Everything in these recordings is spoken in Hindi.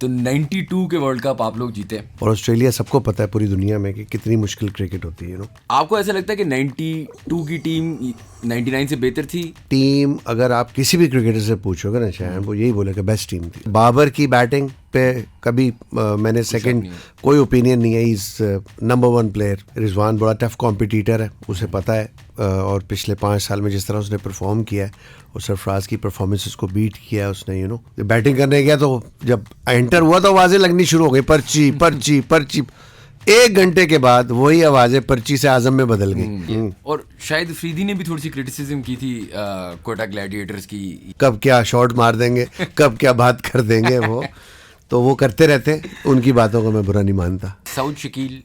तो 92 के वर्ल्ड कप आप लोग जीते और ऑस्ट्रेलिया सबको पता है पूरी दुनिया में कि कितनी मुश्किल क्रिकेट होती है आपको ऐसा लगता है कि 92 की टीम 99 से बेहतर थी? टीम अगर आप किसी भी क्रिकेटर से पूछोगे ना शायद वो यही बोलेगा बेस्ट टीम थी। बाबर की बैटिंग पे कभी मैंने सेकंड कोई ओपिनियन नहीं है। Is number 1 player. रिजवान बड़ा टफ कॉम्पिटिटर है, उसे पता है। और पिछले 5 साल में जिस तरह उसने परफॉर्म किया है और सरफराज की परफॉर्मेंस को बीट किया है उसने बैटिंग करने गया तो जब एंटर हुआ तो आवाज़ें लगनी शुरू हो गई, पर्ची पर्ची पर्ची। 1 घंटे के बाद वही आवाज़ें पर्ची से आजम में बदल गई। और शायद फ्रीदी ने भी थोड़ी सी क्रिटिसिज्म की थी कोटा ग्लैडिएटर्स की, कब क्या शॉट मार देंगे, कब क्या बात कर देंगे वो तो वो करते रहते। उनकी बातों को मैं बुरा नहीं मानता। South Shakeel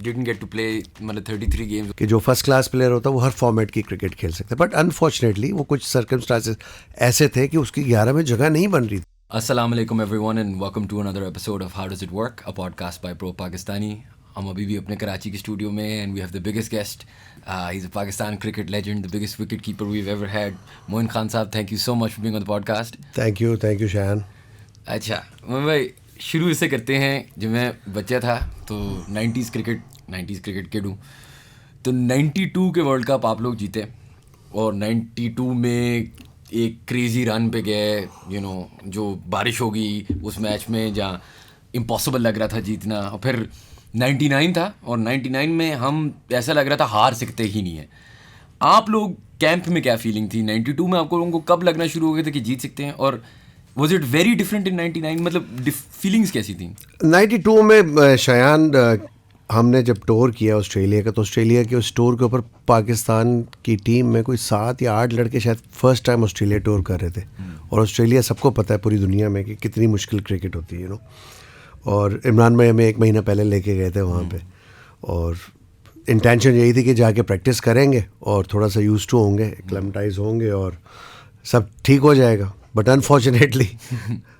didn't get to play मतलब 33 गेम्स कि जो फर्स्ट क्लास प्लेयर होता है वो हर फॉर्मेट की क्रिकेट खेल सकता है, बट अनफॉर्चुनेटली वो कुछ सर्कमस्टांसेस ऐसे थे कि उसकी 11 में जगह नहीं बन रही थी। Assalamu alaikum everyone and welcome to another episode of How Does It Work, a podcast by Pro Pakistani. हम अभी भी अपने कराची के स्टूडियो में and we have the biggest guest. He's a Pakistan cricket legend, the biggest wicket keeper we've ever had. Moin Khan साहब, thank you so much for being on the podcast. Thank you Shahan. अच्छा मोइन भाई, शुरू इससे करते हैं। जब मैं बच्चा था तो 90s क्रिकेट किड हूँ। तो 92 के वर्ल्ड कप आप लोग जीते और 92 में एक क्रेजी रन पे गए, जो बारिश होगी उस मैच में जहाँ इम्पॉसिबल लग रहा था जीतना। और फिर 99 था और 99 में हम ऐसा लग रहा था हार सकते ही नहीं है। आप लोग कैंप में क्या फीलिंग थी 92 में? आपको लोगों को कब लगना शुरू हो गया था कि जीत सकते हैं? और Was it very different in 99? मतलब फीलिंग्स कैसी थी 92 में? शायान, हमने जब टूर किया ऑस्ट्रेलिया का तो ऑस्ट्रेलिया के उस टूर के ऊपर पाकिस्तान की टीम में कोई 7 या 8 लड़के शायद फर्स्ट टाइम ऑस्ट्रेलिया टूर कर रहे थे। और ऑस्ट्रेलिया सबको पता है पूरी दुनिया में कि कितनी मुश्किल क्रिकेट होती है और इमरान भाई हमें 1 महीना पहले लेके गए थे वहाँ पे और इंटेंशन यही थी कि जाके प्रैक्टिस करेंगे और थोड़ा सा यूज टू होंगे, एक्लेमेटाइज होंगे और सब ठीक हो जाएगा। बट अनफॉर्चुनेटली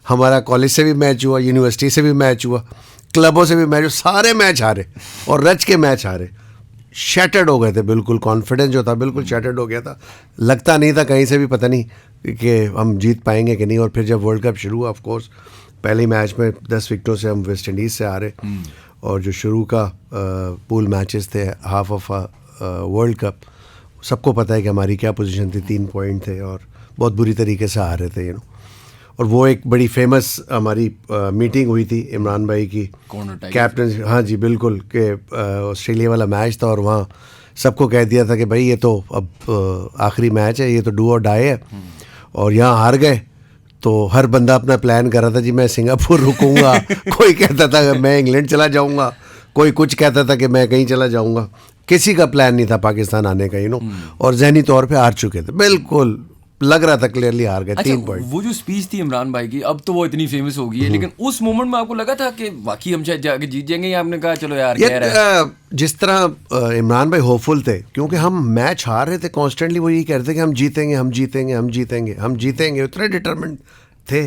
हमारा कॉलेज से भी मैच हुआ, यूनिवर्सिटी से भी मैच हुआ, क्लबों से भी मैच हुआ, सारे मैच हारे और रच के मैच हारे। शैटर्ड हो गए थे, बिल्कुल कॉन्फिडेंस जो था बिल्कुल शैटर्ड हो गया था। लगता नहीं था कहीं से भी पता नहीं कि हम जीत पाएंगे कि नहीं। और फिर जब वर्ल्ड कप शुरू हुआ, ऑफ कोर्स पहले मैच में 10 विकेटों से हम वेस्ट इंडीज़ से हारे। और जो शुरू का पूल मैचेस थे हाफ ऑफ वर्ल्ड कप, सबको पता है कि हमारी क्या पोजीशन थी। 3 पॉइंट थे और बहुत बुरी तरीके से हारे थे और वो एक बड़ी फेमस हमारी मीटिंग हुई थी इमरान भाई की कैप्टन। हाँ जी बिल्कुल, कि ऑस्ट्रेलिया वाला मैच था और वहाँ सबको कह दिया था कि भाई ये तो अब आखिरी मैच है, ये तो डू और डाई है। और यहाँ हार गए तो हर बंदा अपना प्लान कर रहा था, जी मैं सिंगापुर रुकूंगा कोई कहता था कि मैं इंग्लैंड चला जाऊँगा, कोई कुछ कहता था कि मैं कहीं चला जाऊँगा। किसी का प्लान नहीं था पाकिस्तान आने का और जहनी तौर पर हार चुके थे, बिल्कुल लग रहा था क्लियरली हार गए। 3 पॉइंट। वो जो स्पीच थी इमरान भाई की, अब तो वो इतनी फेमस हो गई है, लेकिन उस मोमेंट में आपको लगा था कि वाकई हम शायद जाके जीत जाएंगे या आपने कहा चलो यार कह रहा है? जिस तरह इमरान भाई होपफुल थे क्योंकि हम मैच हार रहे थे कॉन्स्टेंटली, वो यही कहते थे कि हम जीतेंगे हम जीतेंगे हम जीतेंगे हम जीतेंगे, उतने डिटरमिन्ड थे।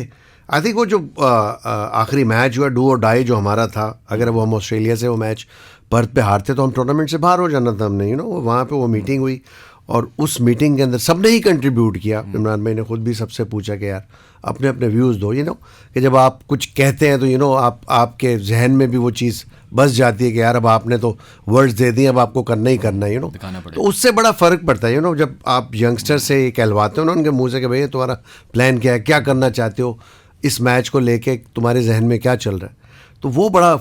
आई थिंक वो जो आखिरी मैच हुआ डू और डाई जो हमारा था, अगर वो हम ऑस्ट्रेलिया से वो मैच पर्थ पे हारते तो हम टूर्नामेंट से बाहर हो जाना था हमने। वहाँ पे वो मीटिंग हुई और उस मीटिंग के अंदर सबने ही कंट्रीब्यूट किया। इमरान भाई ने खुद भी सबसे पूछा कि यार अपने अपने व्यूज़ दो। कि जब आप कुछ कहते हैं तो आपके जहन में भी वो चीज़ बस जाती है कि यार अब आपने तो वर्ड्स दे दिए, अब आपको करना ही करना है। तो उससे बड़ा फ़र्क पड़ता है। जब आप यंगस्टर से ये कहलवाते हो ना उनके मुँह से कि भैया तुम्हारा प्लान क्या है, क्या करना चाहते हो, इस मैच को लेके तुम्हारे जहन में क्या चल रहा है, तो वो बड़ा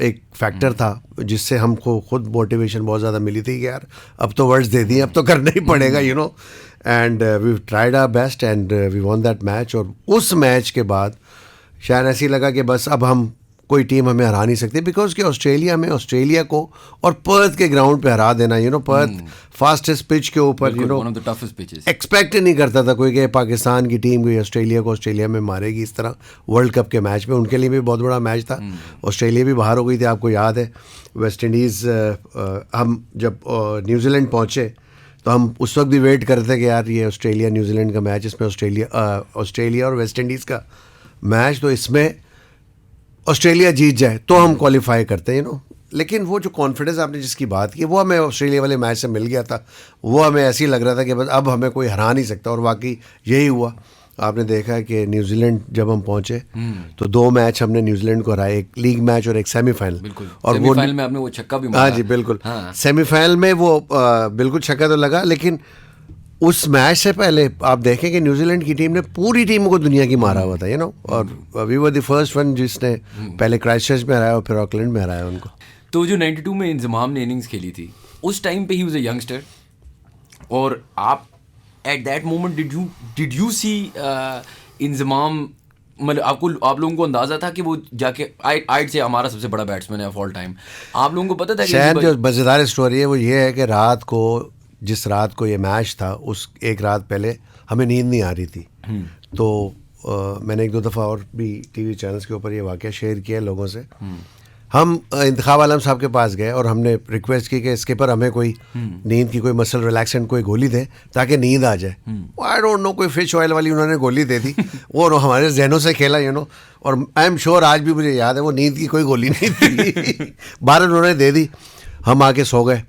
एक फैक्टर था जिससे हमको खुद मोटिवेशन बहुत ज़्यादा मिली थी कि यार अब तो वर्ड्स दे दिए, अब तो करना ही पड़ेगा and we tried our best and we won that match. और उस मैच के बाद शायद ऐसी लगा कि बस अब हम कोई टीम हमें हरा नहीं सकती, बिकॉज कि ऑस्ट्रेलिया को और पर्थ के ग्राउंड पे हरा देना, पर्थ फास्टेस्ट पिच के ऊपर एक्सपेक्ट ही नहीं करता था कोई कि पाकिस्तान की टीम कोई ऑस्ट्रेलिया को ऑस्ट्रेलिया में मारेगी इस तरह वर्ल्ड कप के मैच में। उनके लिए भी बहुत बड़ा मैच था। ऑस्ट्रेलिया भी बाहर हो गई थी, आपको याद है। वेस्ट इंडीज़ हम जब न्यूजीलैंड पहुँचे तो हम उस वक्त भी वेट करते थे कि यार ये ऑस्ट्रेलिया न्यूजीलैंड का मैच, इसमें ऑस्ट्रेलिया और वेस्ट इंडीज़ का मैच, तो इसमें ऑस्ट्रेलिया जीत जाए तो हम क्वालिफाई करते हैं। लेकिन वो जो कॉन्फिडेंस आपने जिसकी बात की वो हमें ऑस्ट्रेलिया वाले मैच से मिल गया था। वो हमें ऐसे ही लग रहा था कि बस अब हमें कोई हरा नहीं सकता और वाकई यही हुआ। आपने देखा कि न्यूजीलैंड जब हम पहुंचे तो 2 मैच हमने न्यूजीलैंड को हराए, एक लीग मैच और एक सेमीफाइनल। बिल्कुल, और सेमीफाइनल में आपने वो छक्का भी मारा। हाँ जी बिल्कुल, हाँ। सेमीफाइनल में वो बिल्कुल छक्का तो लगा, लेकिन उस मैच से पहले आप देखें कि न्यूजीलैंड की टीम ने पूरी टीम को दुनिया की मारा हुआ था, यू नो, और we were the first one जिसने पहले क्राइस्टचर्च में हराया और फिर ऑकलैंड में हराया उनको। तो जो 92 में इंजमाम ने इनिंग्स खेली थी, उस टाइम पे ही वाज अ यंगस्टर, और आप at that moment did you see Inzamam, मतलब आप लोगों को अंदाजा था कि वो जाके आइड से हमारा सबसे बड़ा बैट्समैन है ऑफ ऑल टाइम? आप लोगों को पता था कि शहन जो मज़ेदार स्टोरी है वो ये है कि रात को, जिस रात को ये मैच था, उस एक रात पहले हमें नींद नहीं आ रही थी। तो मैंने 1-2 दफ़ा और भी टीवी चैनल्स के ऊपर ये वाक़या शेयर किया लोगों से। हम इंतखाब आलम साहब के पास गए और हमने रिक्वेस्ट की कि स्किपर हमें कोई नींद की कोई मसल रिलैक्सेंट कोई गोली दे ताकि नींद आ जाए। आई डोंट नो, कोई फिश ऑयल वाली उन्होंने गोली दे दी, वो हमारे जहनों से खेला, यू नो, और आई एम श्योर आज भी मुझे याद है वो नींद की कोई गोली नहीं थी। 12 उन्होंने दे दी, हम आके सो गए।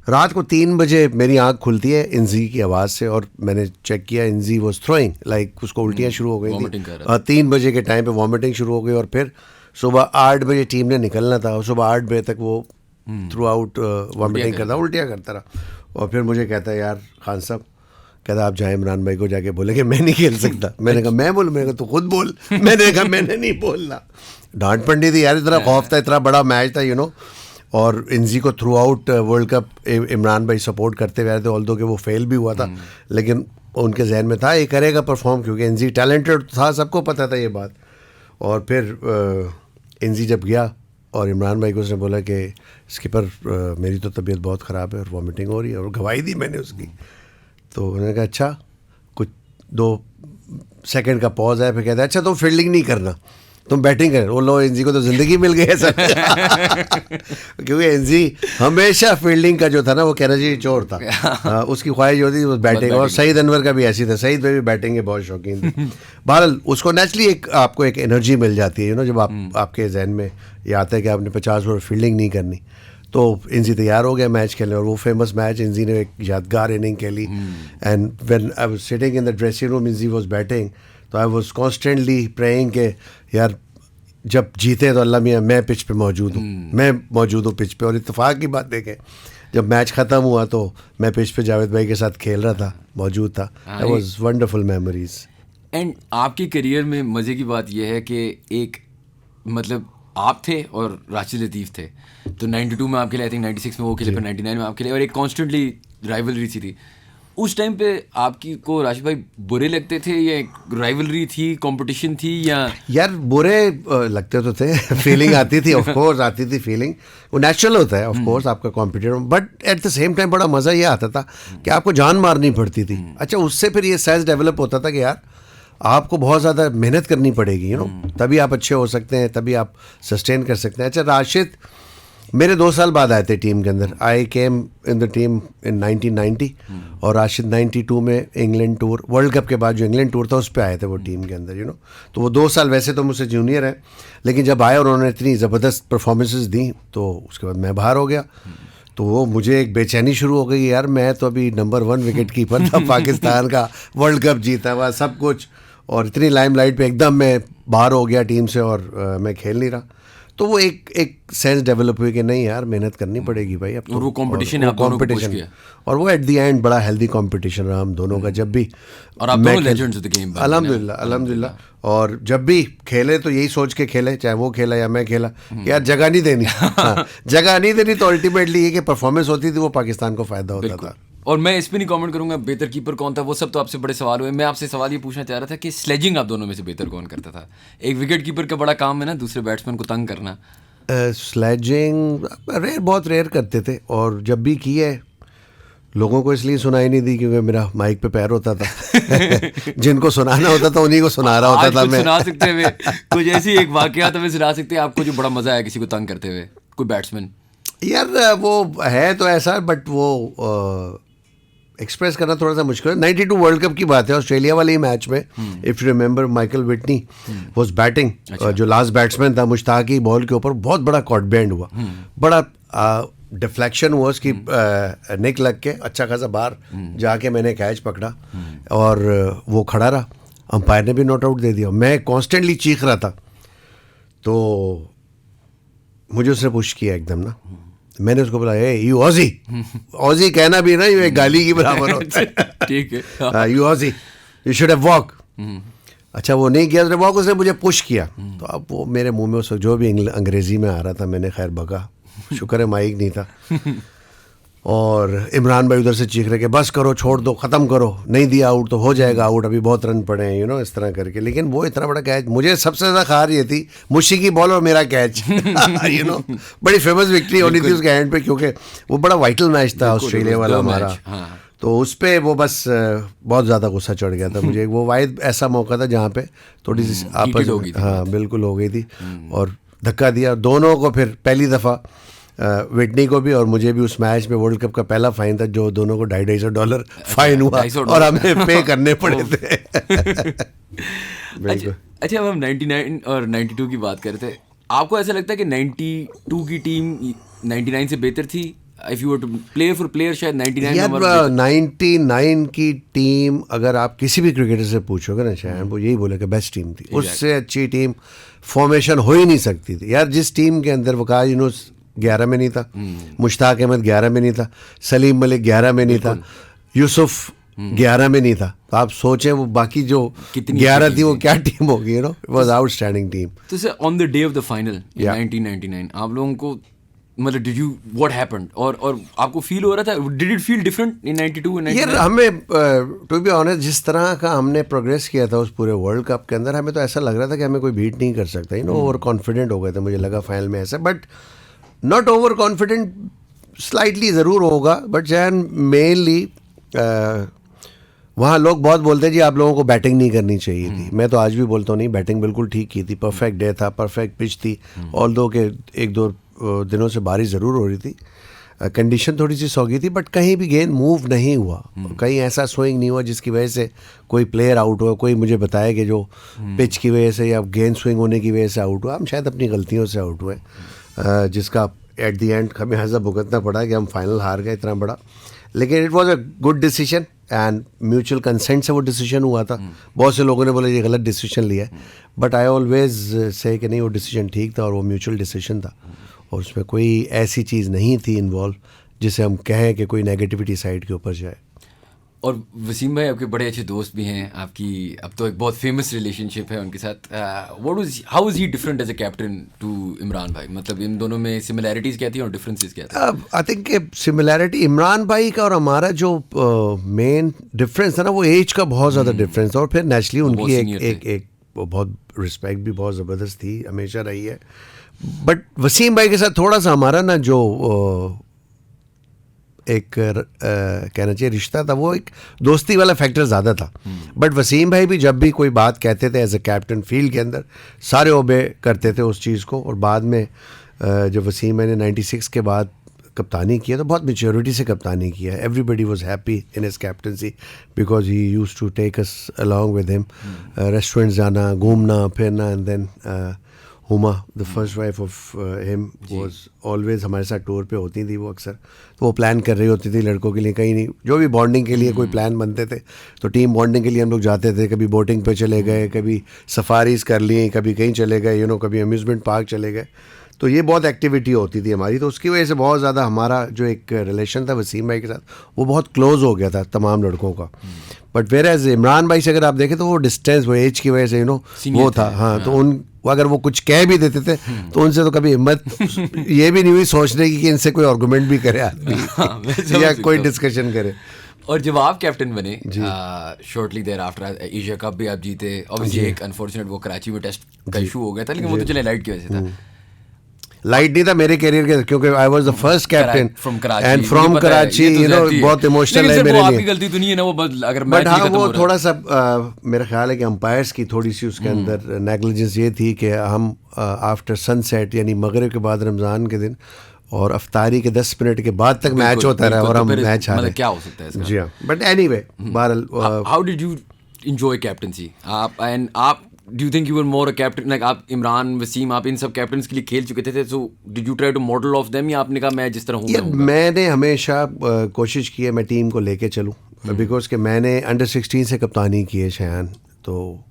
रात को 3 बजे मेरी आंख खुलती है इंजी की आवाज़ से, और मैंने चेक किया, इंजी वॉज थ्रोइंग, लाइक उसको उल्टियाँ शुरू हो गई थी। 3 बजे के टाइम पे वॉमिटिंग शुरू हो गई, और फिर सुबह 8 बजे टीम ने निकलना था, और सुबह 8 बजे तक वो थ्रू आउट वॉमिटिंग करता, उल्टियाँ करता रहा। और फिर मुझे कहता है, यार खान साहब, कहता आप जाए इमरान भाई को जाके बोले कि मैं नहीं खेल सकता। मैंने कहा मैं बोल, मैंने कहा तू खुद बोल। मैंने कहा मैंने नहीं बोलना। डांट पड़ी थी यार, इतना खौफ था, इतना बड़ा मैच था, यू नो। और इंजी को through out world cup Imran भाई सपोर्ट करते हुए थे, ऑल्दो कि वो फेल भी हुआ था, लेकिन उनके जहन में था ये करेगा परफॉर्म, क्योंकि इंजी टैलेंटेड था, सबको पता था ये बात। और फिर इंजी जब गया और इमरान भाई को उसने बोला कि स्किपर मेरी तो तबीयत बहुत ख़राब है और वॉमिटिंग हो रही है, और गवाही दी मैंने उसकी। तो उन्होंने कहा अच्छा, कुछ 2 सेकंड का पॉज है, फिर कहता है अच्छा तुम फील्डिंग नहीं करना, तुम बैटिंग करें। वो लो, एनजी को तो ज़िंदगी मिल गई है सर। क्योंकि एनजी हमेशा फील्डिंग का जो था ना वो कहना चोर था। उसकी ख्वाहिश होती थी वो बैटिंग, और सईद अनवर का भी ऐसी था, सईद भाई भी बैटिंग के बहुत शौकीन थे। बहरहाल उसको नेचुरली आपको एक एनर्जी मिल जाती है, यू नो, जब आपके जहन में ये आता है कि आपने 50 ओवर फील्डिंग नहीं करनी। तो इंजी तैयार हो गया मैच खेलने, और वो फेमस मैच इंजी ने एक यादगार इनिंग खेली। And when I was sitting in the dressing room, Inzi was batting, तो आई वाज कॉन्स्टेंटली प्रेइंग के यार जब जीते तो अल्लाह मियाँ मैं पिच पे मौजूद हूँ, मैं मौजूद हूँ पिच पे। और इत्तेफाक की बात देखें, जब मैच ख़त्म हुआ तो मैं पिच पे जावेद भाई के साथ खेल रहा था, मौजूद था। That was wonderful memories. And आपके करियर में मज़े की बात यह है कि एक, मतलब आप थे और राशिद लतीफ़ थे, तो 92 में आपके लिए, आई थिंक 96 में वो खेले, फिर 99 में आपके लिए, और एक कॉन्स्टेंटली राइवलरी सी थी। उस टाइम पे आपकी को राशिद भाई बुरे लगते थे, या एक राइवलरी थी, कंपटीशन थी, या? यार बुरे लगते तो थे। फीलिंग आती थी, ऑफ कोर्स आती थी फीलिंग, वो नेचुरल होता है ऑफ कोर्स आपका competitor, but at the same time बड़ा मज़ा ये आता था कि आपको जान मारनी पड़ती थी। अच्छा, उससे फिर ये सेंस डेवलप होता था कि यार आपको बहुत ज़्यादा मेहनत करनी पड़ेगी, यू नो, तभी आप अच्छे हो सकते हैं, तभी आप सस्टेन कर सकते हैं। अच्छा, राशिद मेरे 2 साल बाद आए थे टीम के अंदर। आई केम इन द टीम इन 1990, और राशिद 92 में इंग्लैंड टूर, वर्ल्ड कप के बाद जो इंग्लैंड टूर था उस पर आए थे वो टीम के अंदर, यू नो। तो वो 2 साल वैसे तो मुझसे जूनियर है, लेकिन जब आए और उन्होंने इतनी ज़बरदस्त परफॉर्मेंसेस दी तो उसके बाद मैं बाहर हो गया। तो वो मुझे एक बेचैनी शुरू हो गई, यार मैं तो अभी नंबर 1 विकेट कीपर था, पाकिस्तान का वर्ल्ड कप जीता हुआ सब कुछ, और इतनी लाइमलाइट पे एकदम मैं बाहर हो गया टीम से, और मैं खेल नहीं रहा। तो वो एक सेंस डेवलप हुई कि नहीं यार मेहनत करनी पड़ेगी भाई अब तो। और वो कंपटीशन है, आप दोनों को पुश किया, और वो एट द एंड बड़ा हेल्दी कंपटीशन रहा हम दोनों का। जब भी, और आप दोनों लेजेंड्स ऑफ द गेम, अल्हम्दुलिल्लाह। और जब भी खेले तो यही सोच के खेले, चाहे वो खेला या मैं खेला, यार जगह नहीं देनी। हाँ, जगह नहीं देनी तो अल्टीमेटली ये कि परफॉर्मेंस होती थी वो पाकिस्तान को फ़ायदा होता था। और मैं इस पर नहीं कमेंट करूंगा बेहतर कीपर कौन था, वो सब तो आपसे बड़े सवाल हुए। मैं आपसे सवाल ये पूछना चाह रहा था कि स्लेजिंग आप दोनों में से बेहतर कौन करता था? एक विकेट कीपर का बड़ा काम है ना, दूसरे बैट्समैन को तंग करना। स्लेजिंग बहुत रेयर करते थे, और जब भी की है लोगों को इसलिए सुनाई नहीं दी क्योंकि मेरा माइक पे पैर होता था। जिनको सुनाना होता था उन्हीं को सुना रहा होता था। मैं सुना सकते हुए कुछ ऐसी एक वाकया तो मैं सुना सकते हैं आपको जो बड़ा मजा आया किसी को तंग करते हुए, कोई बैट्समैन? यार वो है तो ऐसा, बट वो एक्सप्रेस करना थोड़ा सा मुश्किल है। 92 वर्ल्ड कप की बात है, ऑस्ट्रेलिया वाले ही मैच में, if you remember, Michael Whitney was batting, जो लास्ट बैट्समैन था, मुश्ताक की बॉल के ऊपर बहुत बड़ा कॉट बैंड हुआ, बड़ा डिफ्लेक्शन हुआ उसकी, निक लग के अच्छा खासा बाहर जाके मैंने कैच पकड़ा, और वो खड़ा रहा। अंपायर ने भी नॉट आउट दे दिया, मैं कॉन्स्टेंटली चीख रहा था, तो मुझे उसने पुश किया एकदम ना, मैंने उसको बोला ए यू ऑजी, ऑजी कहना भी ना ये एक गाली की बराबर होता है, ठीक है, you Aussie you should have walk. अच्छा वो नहीं किया, उसने वॉक, उसने मुझे पुश किया, तो अब वो मेरे मुंह में उस जो भी अंग्रेजी में आ रहा था मैंने खैर बका, शुक्र है माइक नहीं था, और इमरान भाई उधर से चीख रहे कि बस करो, छोड़ दो, ख़त्म करो, नहीं दिया आउट तो हो जाएगा आउट, अभी बहुत रन पड़े हैं, यू नो, इस तरह करके। लेकिन वो इतना बड़ा कैच, मुझे सबसे ज़्यादा खार ये थी मुशी की बॉल और मेरा कैच, यू नो, बड़ी फेमस विक्ट्री होनी थी उसके हैंड पे, क्योंकि वो बड़ा वाइटल मैच था ऑस्ट्रेलिया वाला हमारा, तो उस पर वो बस बहुत ज़्यादा गुस्सा चढ़ गया था मुझे। वो वाहिद ऐसा मौका था जहाँ पे थोड़ी सी आपस में, हाँ बिल्कुल हो गई थी, और धक्का दिया दोनों को। फिर पहली दफ़ा विटनी को भी और मुझे भी उस मैच में वर्ल्ड कप का पहला फाइन था, जो दोनों को $250 फाइन हुआ और हमें पे करने पड़े थे। अच्छा, अब हम 99 और 92 की बात करते हैं, आपको ऐसा लगता है कि 92 की टीम 99 से बेहतर थी? If you were to player for player, शायद 99 यार 99 की टीम अगर आप किसी भी क्रिकेटर से पूछोगे ना, शायद वो यही बोलेगा बेस्ट टीम थी, उससे अच्छी टीम फॉर्मेशन हो ही नहीं सकती थी यार। जिस टीम के अंदर वकास यूनुस 11 में नहीं था, मुश्ताक अहमद 11 में नहीं था, सलीम मलिक 11 में नहीं था, यूसुफ 11 में नहीं था, तो आप सोचें वो बाकी जो 11 थी वो क्या टीम होगी, you know, it was outstanding team. तो sir on the day of the final in 1999 आप लोगों को मतलब डिड यू व्हाट हैपेंड, और आपको फील हो रहा था, did it feel different in 92 and 99? यार हमें टू बी ऑनेस्ट जिस तरह का हमने प्रोग्रेस किया था उस पूरे वर्ल्ड कप के अंदर, हमें तो ऐसा लग रहा था कि हमें कोई बीट नहीं कर सकता, यू नो, ओवर कॉन्फिडेंट हो गए थे, मुझे लगा फाइनल में ऐसा, but not over confident, slightly ज़रूर होगा, बट जैन मेनली वहाँ लोग बहुत बोलते हैं जी आप लोगों को बैटिंग नहीं करनी चाहिए थी। मैं तो आज भी बोलता हूँ नहीं, बैटिंग बिल्कुल ठीक की थी, परफेक्ट डे था, परफेक्ट पिच थी, ऑल्दो के एक दो दिनों से बारिश ज़रूर हो रही थी, कंडीशन थोड़ी सी सौगी थी, बट कहीं भी गेंद मूव नहीं हुआ, कहीं ऐसा स्विंग नहीं हुआ जिसकी वजह से कोई प्लेयर आउट हुआ, कोई मुझे बताया कि जो पिच की वजह से या गेंद स्विंग होने की वजह से आउट हुआ। हम शायद अपनी गलतियों से आउट हुए, जिसका एट द एंड हमें हज़ा भुगतना पड़ा कि हम फाइनल हार गए इतना बड़ा, लेकिन it was a good decision and mutual consent से वो डिसीजन हुआ था। बहुत से लोगों ने बोला ये गलत डिसीजन लिया है, बट आई ऑलवेज से कि नहीं वो डिसीजन ठीक था और वो म्यूचुअल डिसीजन था, और उसमें कोई ऐसी चीज़ नहीं थी इन्वॉल्व जिसे हम कहें कि कोई नेगेटिविटी साइड के ऊपर जाए। और वसीम भाई आपके बड़े अच्छे दोस्त भी हैं, आपकी अब तो एक बहुत फेमस रिलेशनशिप है उनके साथ, how is he different as a captain to Imran भाई? मतलब इन दोनों में सिमिलैरिटीज़ क्या थी और डिफरेंसेस क्या थे? आई थिंक सिमिलैरिटी इमरान भाई का और हमारा जो मेन डिफरेंस था ना, वो एज का बहुत ज़्यादा डिफरेंस था, और फिर नेचुरली उनकी एक बहुत रिस्पेक्ट भी बहुत ज़बरदस्त थी, हमेशा रही है। बट वसीम भाई के साथ थोड़ा सा हमारा ना जो एक कहना चाहिए रिश्ता था, वो एक दोस्ती वाला फैक्टर ज़्यादा था। बट वसीम भाई भी जब भी कोई बात कहते थे एज अ कैप्टन फील्ड के अंदर सारे ओबे करते थे उस चीज़ को, और बाद में जब वसीम भाई ने 96 के बाद कप्तानी किया तो बहुत मेच्योरिटी से कप्तानी किया। Everybody was happy in his captaincy because he used to take us along with him, restaurants जाना, घूमना फिरना, and then Huma the first wife of him was always हमारे साथ टूर पे होती थी वो अक्सर, तो वो प्लान कर रही होती थी लड़कों के लिए, कहीं नहीं जो भी बॉन्डिंग के लिए कोई प्लान बनते थे तो टीम बॉन्डिंग के लिए हम लोग जाते थे, कभी बोटिंग पे चले गए, कभी सफारीज़ कर लिए, कभी कहीं चले गए, यू नो, कभी अम्यूज़मेंट पार्क चले गए, तो ये बहुत एक्टिविटी होती थी हमारी। तो उसकी वजह से बहुत ज़्यादा हमारा जो एक रिलेशन था वसीम भाई के साथ वो बहुत क्लोज हो गया था तमाम लड़कों का। बट वेर एज इमरान भाई से अगर आप देखें तो वो डिस्टेंस, वो एज की वजह से, यू नो, वो था, हाँ, तो उन अगर वो कुछ कह भी देते थे तो उनसे तो कभी हिम्मत ये भी नहीं हुई सोचने की कि इनसे कोई आर्गूमेंट भी करे आदमी या कोई डिस्कशन करे। और जब आप कैप्टन बने shortly thereafter, Asia cup भी आप जीते, ऑब्वियसली एक अनफॉर्चुनेट वो कराची में टेस्ट का इशू हो गया था, लेकिन वो तो चले लाइट की वजह से था, लाइट नहीं था मेरे कैरियर के, क्योंकि I was the first captain and from Karachi, you know, बहुत इमोशनल है मेरे लिए। आपकी गलती तो नहीं है ना वो, अगर बट हाँ वो थोड़ा सा मेरा ख्याल है कि अंपायर्स की थोड़ी सी उसके अंदर नेग्लिजेंस ये थी कि हम आफ्टर सनसेट यानी मगरिब के बाद रमज़ान के दिन और अफ्तारी के 10 मिनट के बाद तक मैच होता रहा और हम मैच हारे, क्या हो सकता है इसका? जी हाँ, बट एनीवे बहरहाल how did you enjoy captaincy? आप do you think you were more a captain, like आप इमरान, वसीम, आप इन सब कैप्टन्स के लिए खेल चुके थे, so did you try to model of them, या आपने कहा मैं जिस तरह हूँ? मैंने हमेशा कोशिश की है मैं टीम को लेके चलूँ, बिकॉज कि मैंने अंडर 16 से कप्तानी की है शयान, तो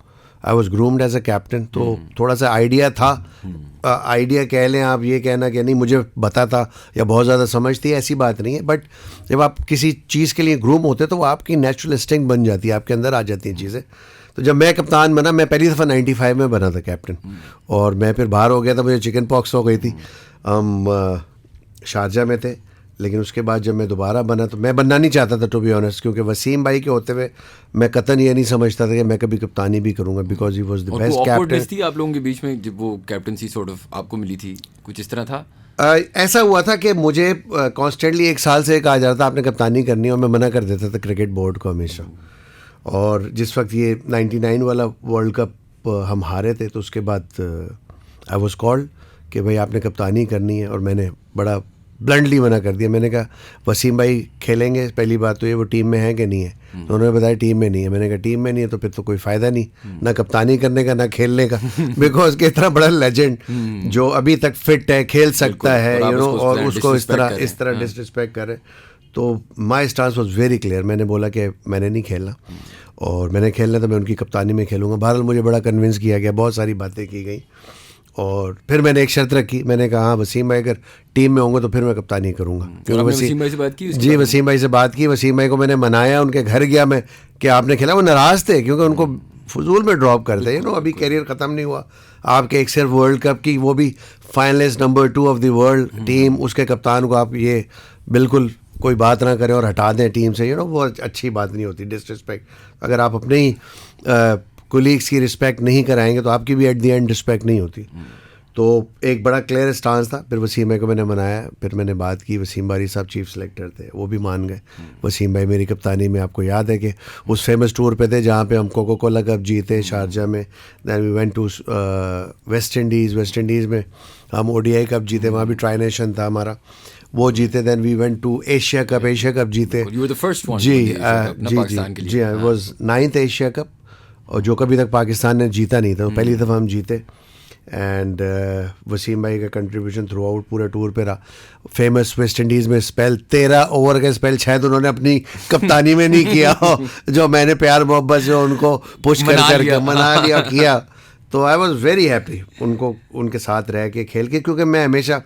I was groomed as a captain, तो थोड़ा सा आइडिया था, आइडिया कह लें आप, ये कहना कि नहीं मुझे पता था या बहुत ज़्यादा समझ थी, ऐसी बात नहीं है। बट जब आप किसी चीज़ के लिए ग्रूम होते तो वो आपकी नेचुरल इंस्टिंक्ट बन जाती है, आपके अंदर आ जाती हैं चीज़ें। तो जब मैं कप्तान बना, मैं पहली दफ़ा 95 में बना था कैप्टन, और मैं फिर बाहर हो गया था, मुझे चिकन पॉक्स हो गई थी। हम शारजा में थे, लेकिन उसके बाद जब मैं दोबारा बना तो मैं बनना नहीं चाहता था टू बी ऑनेस्ट, क्योंकि वसीम भाई के होते हुए मैं कतन ये नहीं समझता था कि मैं कभी कप्तानी भी करूंगा, because he was the best captain. थी आप लोगों के बीच में जब वो कैप्टनसी सॉर्ट ऑफ आपको मिली थी, कुछ इस तरह था? ऐसा हुआ था कि मुझे कॉन्स्टेंटली 1 साल से कहा जा रहा था आपने कप्तानी करनी है, और मैं मना कर देता था क्रिकेट बोर्ड को हमेशा। और जिस वक्त ये 99 वाला वर्ल्ड कप हम हारे थे, तो उसके बाद आई वाज कॉल्ड कि भाई आपने कप्तानी करनी है, और मैंने बड़ा ब्लंडली मना कर दिया। मैंने कहा वसीम भाई खेलेंगे, पहली बात तो ये वो टीम में है कि नहीं है, तो उन्होंने बताया टीम में नहीं है। मैंने कहा टीम में नहीं है तो फिर तो कोई फ़ायदा नहीं, ना कप्तानी करने का ना खेलने का, बिकॉज के इतना बड़ा लेजेंड जो अभी तक फिट है, खेल सकता है, यू नो, और उसको इस तरह डिसरिस्पेक्ट करे। तो माई स्टांस वॉज वेरी क्लियर, मैंने बोला कि मैंने नहीं खेलना, और मैंने खेलना तो मैं उनकी कप्तानी में खेलूँगा। बहरहाल मुझे बड़ा कन्विंस किया गया, बहुत सारी बातें की गई, और फिर मैंने एक शर्त रखी, मैंने कहा हाँ वसीम भाई अगर टीम में होंगे तो फिर मैं कप्तानी करूँगा। क्योंकि वसीम भाई से बात की? जी, वसीम भाई से बात की, वसीम भाई को मैंने मनाया, उनके घर गया मैं कि आपने खेला। वो नाराज़ थे क्योंकि उनको फजूल में ड्रॉप करते, यू नो, अभी करियर ख़त्म नहीं हुआ आपके, एक सिर्फ वर्ल्ड कप की, वो भी finalist number 2 of the world team, उसके कप्तान को आप ये बिल्कुल कोई बात ना करें और हटा दें टीम से, यू नो, वो अच्छी बात नहीं होती, डिसरिस्पेक्ट। अगर आप अपने ही कोलीग्स की रिस्पेक्ट नहीं कराएंगे तो आपकी भी एट द एंड रिस्पेक्ट नहीं होती। तो एक बड़ा क्लियर स्टांस था। फिर वसीम भाई को मैंने मनाया, फिर मैंने बात की, वसीम बारी साहब चीफ सेलेक्टर थे, वो भी मान गए। वसीम भाई मेरी कप्तानी में, आपको याद है कि उस फेमस टूर पे थे जहाँ पे हम कोको कोला कप जीते शारजा में, then we went to West Indies में हम ODI कप जीते, वहाँ भी ट्राई नेशन था हमारा, वो जीते। Then we went to Asia cup जीते। जी, I was 9th Asia cup, और जो कभी तक पाकिस्तान ने जीता नहीं था, तो पहली दफ़ा हम जीते। एंड वसीम भाई का कंट्रीब्यूशन थ्रू आउट पूरे टूर पे रहा। फेमस वेस्ट इंडीज़ में स्पेल 13 ओवर का स्पेल शायद उन्होंने अपनी कप्तानी में नहीं किया हो, जो मैंने प्यार मोहब्बत से उनको पुश करके मना लिया किया। तो आई वॉज वेरी हैप्पी उनको उनके साथ रह के खेल के, क्योंकि मैं हमेशा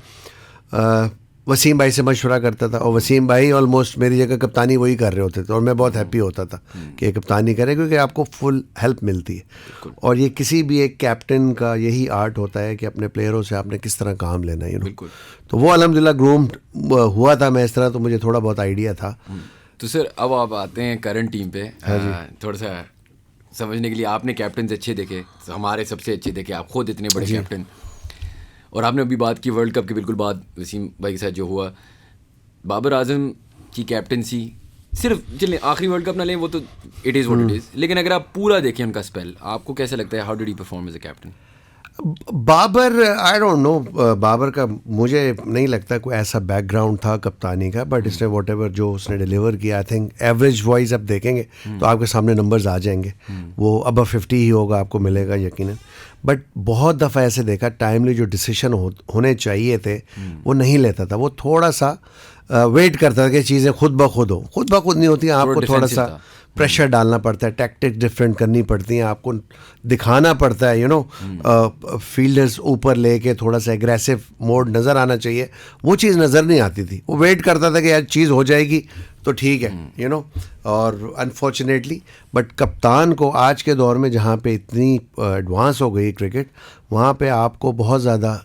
वसीम भाई से मशवरा करता था, और वसीम भाई ऑलमोस्ट मेरी जगह कप्तानी वही कर रहे होते थे, और मैं बहुत हैप्पी होता था कि कप्तानी करें, क्योंकि आपको फुल हेल्प मिलती है। और ये किसी भी एक कैप्टन का यही आर्ट होता है कि अपने प्लेयरों से आपने किस तरह काम लेना है, यू नो। तो वो अल्हम्दुलिल्लाह ग्रूम्ड हुआ था मैं इस तरह, तो मुझे थोड़ा बहुत आइडिया था। तो सर अब आप आते हैं करंट टीम पे, थोड़ा सा समझने के लिए। आपने कैप्टन अच्छे देखे, हमारे सबसे अच्छे देखे, आप खुद इतने बड़े कैप्टन, और आपने अभी बात की वर्ल्ड कप के बिल्कुल बाद वसीम भाई के साथ जो हुआ, बाबर आजम की कैप्टनसी, सिर्फ चलिए आखिरी वर्ल्ड कप ना लें, वो तो it is what it is, लेकिन अगर आप पूरा देखें उनका स्पेल, आपको कैसा लगता है, how did he perform as a captain? Babar, I don't know, Babar का मुझे नहीं लगता कोई ऐसा बैकग्राउंड था कप्तानी का, बट इसने वॉट एवर जो उसने डिलीवर किया, आई थिंक एवरेज वाइज आप देखेंगे तो आपके सामने नंबर्स आ जाएंगे, वो अब 50 ही होगा, आपको मिलेगा यकीनन। बट बहुत दफ़ा ऐसे देखा टाइमली जो डिसीजन होने चाहिए थे वो नहीं लेता था, वो थोड़ा सा वेट करता था कि चीज़ें खुद ब खुद नहीं होती, आपको थोड़ा सा प्रेशर डालना पड़ता है, टैक्टिक्स डिफरेंट करनी पड़ती हैं, आपको दिखाना पड़ता है, यू नो, फील्डर्स ऊपर लेके थोड़ा सा एग्रेसिव मोड नज़र आना चाहिए, वो चीज़ नज़र नहीं आती थी। वो वेट करता था कि यार चीज़ हो जाएगी तो ठीक है, यू नो। और अनफॉर्चुनेटली बट कप्तान को आज के दौर में जहाँ पे इतनी एडवांस हो गई क्रिकेट, वहाँ पे आपको बहुत ज़्यादा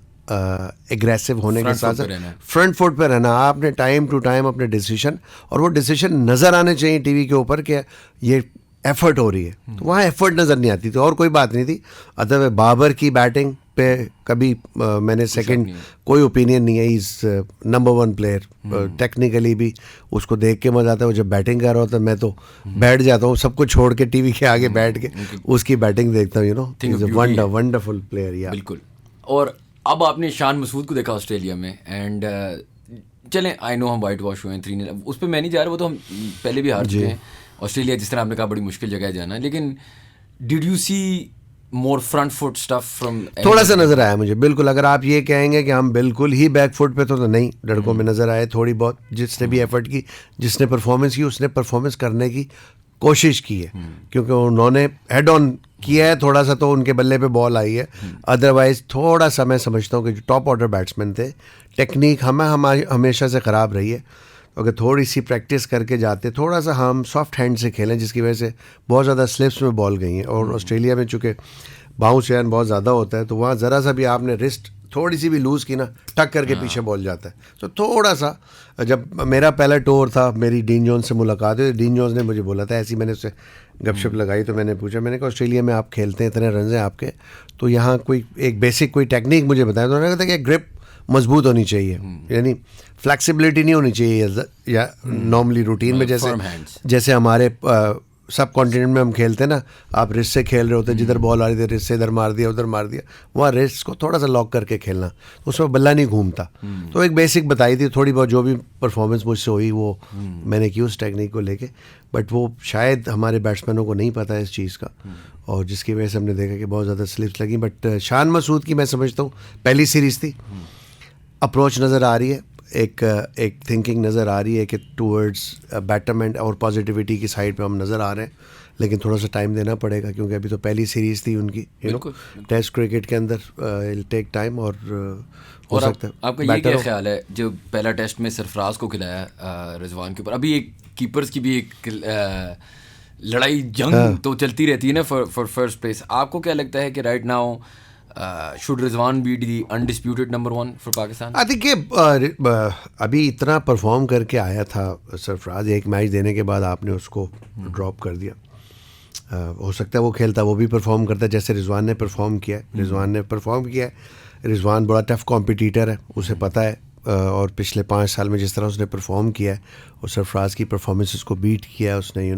एग्रेसिव होने के साथ साथ फ्रंट फुट पे रहना, आपने टाइम टू टाइम अपने डिसीजन, और वो डिसीजन नज़र आने चाहिए टीवी के ऊपर कि ये एफर्ट हो रही है, तो वहाँ एफर्ट नज़र नहीं आती थी, और कोई बात नहीं थी। अदर बाबर की बैटिंग पे कभी मैंने सेकंड कोई ओपिनियन नहीं है, इज़ नंबर 1 प्लेयर, टेक्निकली भी उसको देख के मज़ा आता है। वो जब बैटिंग कर रहा होता है मैं तो बैठ जाता हूँ, सब कुछ छोड़ के टीवी के आगे बैठ के उसकी बैटिंग देखता हूँ, you know, is a wonderful player. या बिल्कुल। और अब आपने शान मसूद को देखा ऑस्ट्रेलिया में, एंड चलें आई नो हम वाइट वॉश हुए हैं 3-0, उस पर मैं नहीं जा रहा, वो तो हम पहले भी हार चुके हैं। ऑस्ट्रेलिया जिस तरह आपने कहा बड़ी मुश्किल जगह है जाना, लेकिन did you see more front foot stuff from? थोड़ा सा नज़र आया मुझे, बिल्कुल। अगर आप ये कहेंगे कि हम बिल्कुल ही बैक फुट पे तो नहीं, लड़कों में नज़र आए थोड़ी बहुत, जिसने भी एफर्ट की, जिसने परफॉर्मेंस की, उसने परफॉर्मेंस करने की कोशिश की है, क्योंकि उन्होंने हेड ऑन किया है थोड़ा सा, तो उनके बल्ले पे बॉल आई है। अदरवाइज थोड़ा सा मैं समझता हूँ कि जो टॉप ऑर्डर बैट्समैन थे, टेक्निक हमारी हमेशा से ख़राब रही है। अगर थोड़ी सी प्रैक्टिस करके जाते, थोड़ा सा हम सॉफ्ट हैंड से खेलें, जिसकी वजह से बहुत ज़्यादा स्लिप्स में बॉल गई हैं। और ऑस्ट्रेलिया में चूँकि बाउंस यान बहुत ज़्यादा होता है, तो वहाँ ज़रा सा भी आपने रिस्ट थोड़ी सी भी लूज़ की ना, टक करके पीछे बॉल जाता है। तो थोड़ा सा, जब मेरा पहला टूर था, मेरी डीन जोन्स से मुलाकात हुई, डीन जोन्स ने मुझे बोला था, ऐसी मैंने उससे गपशप लगाई, तो मैंने पूछा, मैंने कहा ऑस्ट्रेलिया में आप खेलते हैं, इतने रन हैं आपके, तो यहाँ कोई एक बेसिक कोई टेक्निक मुझे बताया। तो उन्होंने कहा था कि ग्रिप मजबूत होनी चाहिए, यानी फ्लैक्सिबिलिटी नहीं होनी चाहिए, या नॉर्मली रूटीन में जैसे हमारे सब कॉन्टिनेंट में हम खेलते हैं ना, आप रिस्ट से खेल रहे होते हैं, जिधर बॉल आ रही थी रिस्ट से इधर मार दिया उधर मार दिया, वहाँ रिस्ट को थोड़ा सा लॉक करके खेलना, उसमें बल्ला नहीं घूमता। तो एक बेसिक बताई थी, थोड़ी बहुत जो भी परफॉर्मेंस मुझसे हुई वो मैंने की उस टेक्निक को लेके, बट वो शायद हमारे बैट्समैनों को नहीं पता है इस चीज़ का, और जिसकी वजह से हमने देखा कि बहुत ज़्यादा स्लिप्स लगी। बट शान मसूद की मैं समझता हूँ पहली सीरीज़ थी, अप्रोच नज़र आ रही है, एक थिंकिंग नज़र आ रही है कि टूवर्ड्स बैटरमेंट और पॉजिटिविटी की साइड पे हम नज़र आ रहे हैं, लेकिन थोड़ा सा टाइम देना पड़ेगा, क्योंकि अभी तो पहली सीरीज़ थी उनकी, टेस्ट क्रिकेट के अंदर इल टेक टाइम। और हो सकता है आपका ये क्या ख्याल है, जो पहला टेस्ट में सरफराज को खिलाया रिजवान के ऊपर, अभी एक कीपर्स की भी एक लड़ाई जंग तो चलती रहती है ना फॉर फर्स्ट प्लेस, आपको क्या लगता है कि right now should Rizwan be the undisputed number one for Pakistan? I think अभी इतना परफॉर्म करके आया था सरफराज, एक मैच देने के बाद आपने उसको ड्रॉप कर दिया। हो सकता है वो खेलता, वो भी परफॉर्म करता जैसे रिजवान ने परफॉर्म किया। रिजवान बड़ा टफ कॉम्पिटिटर है, उसे पता है, और पिछले 5 साल में जिस तरह उसने परफॉर्म किया है और सरफराज की परफॉर्मेंसेस को बीट किया है उसने,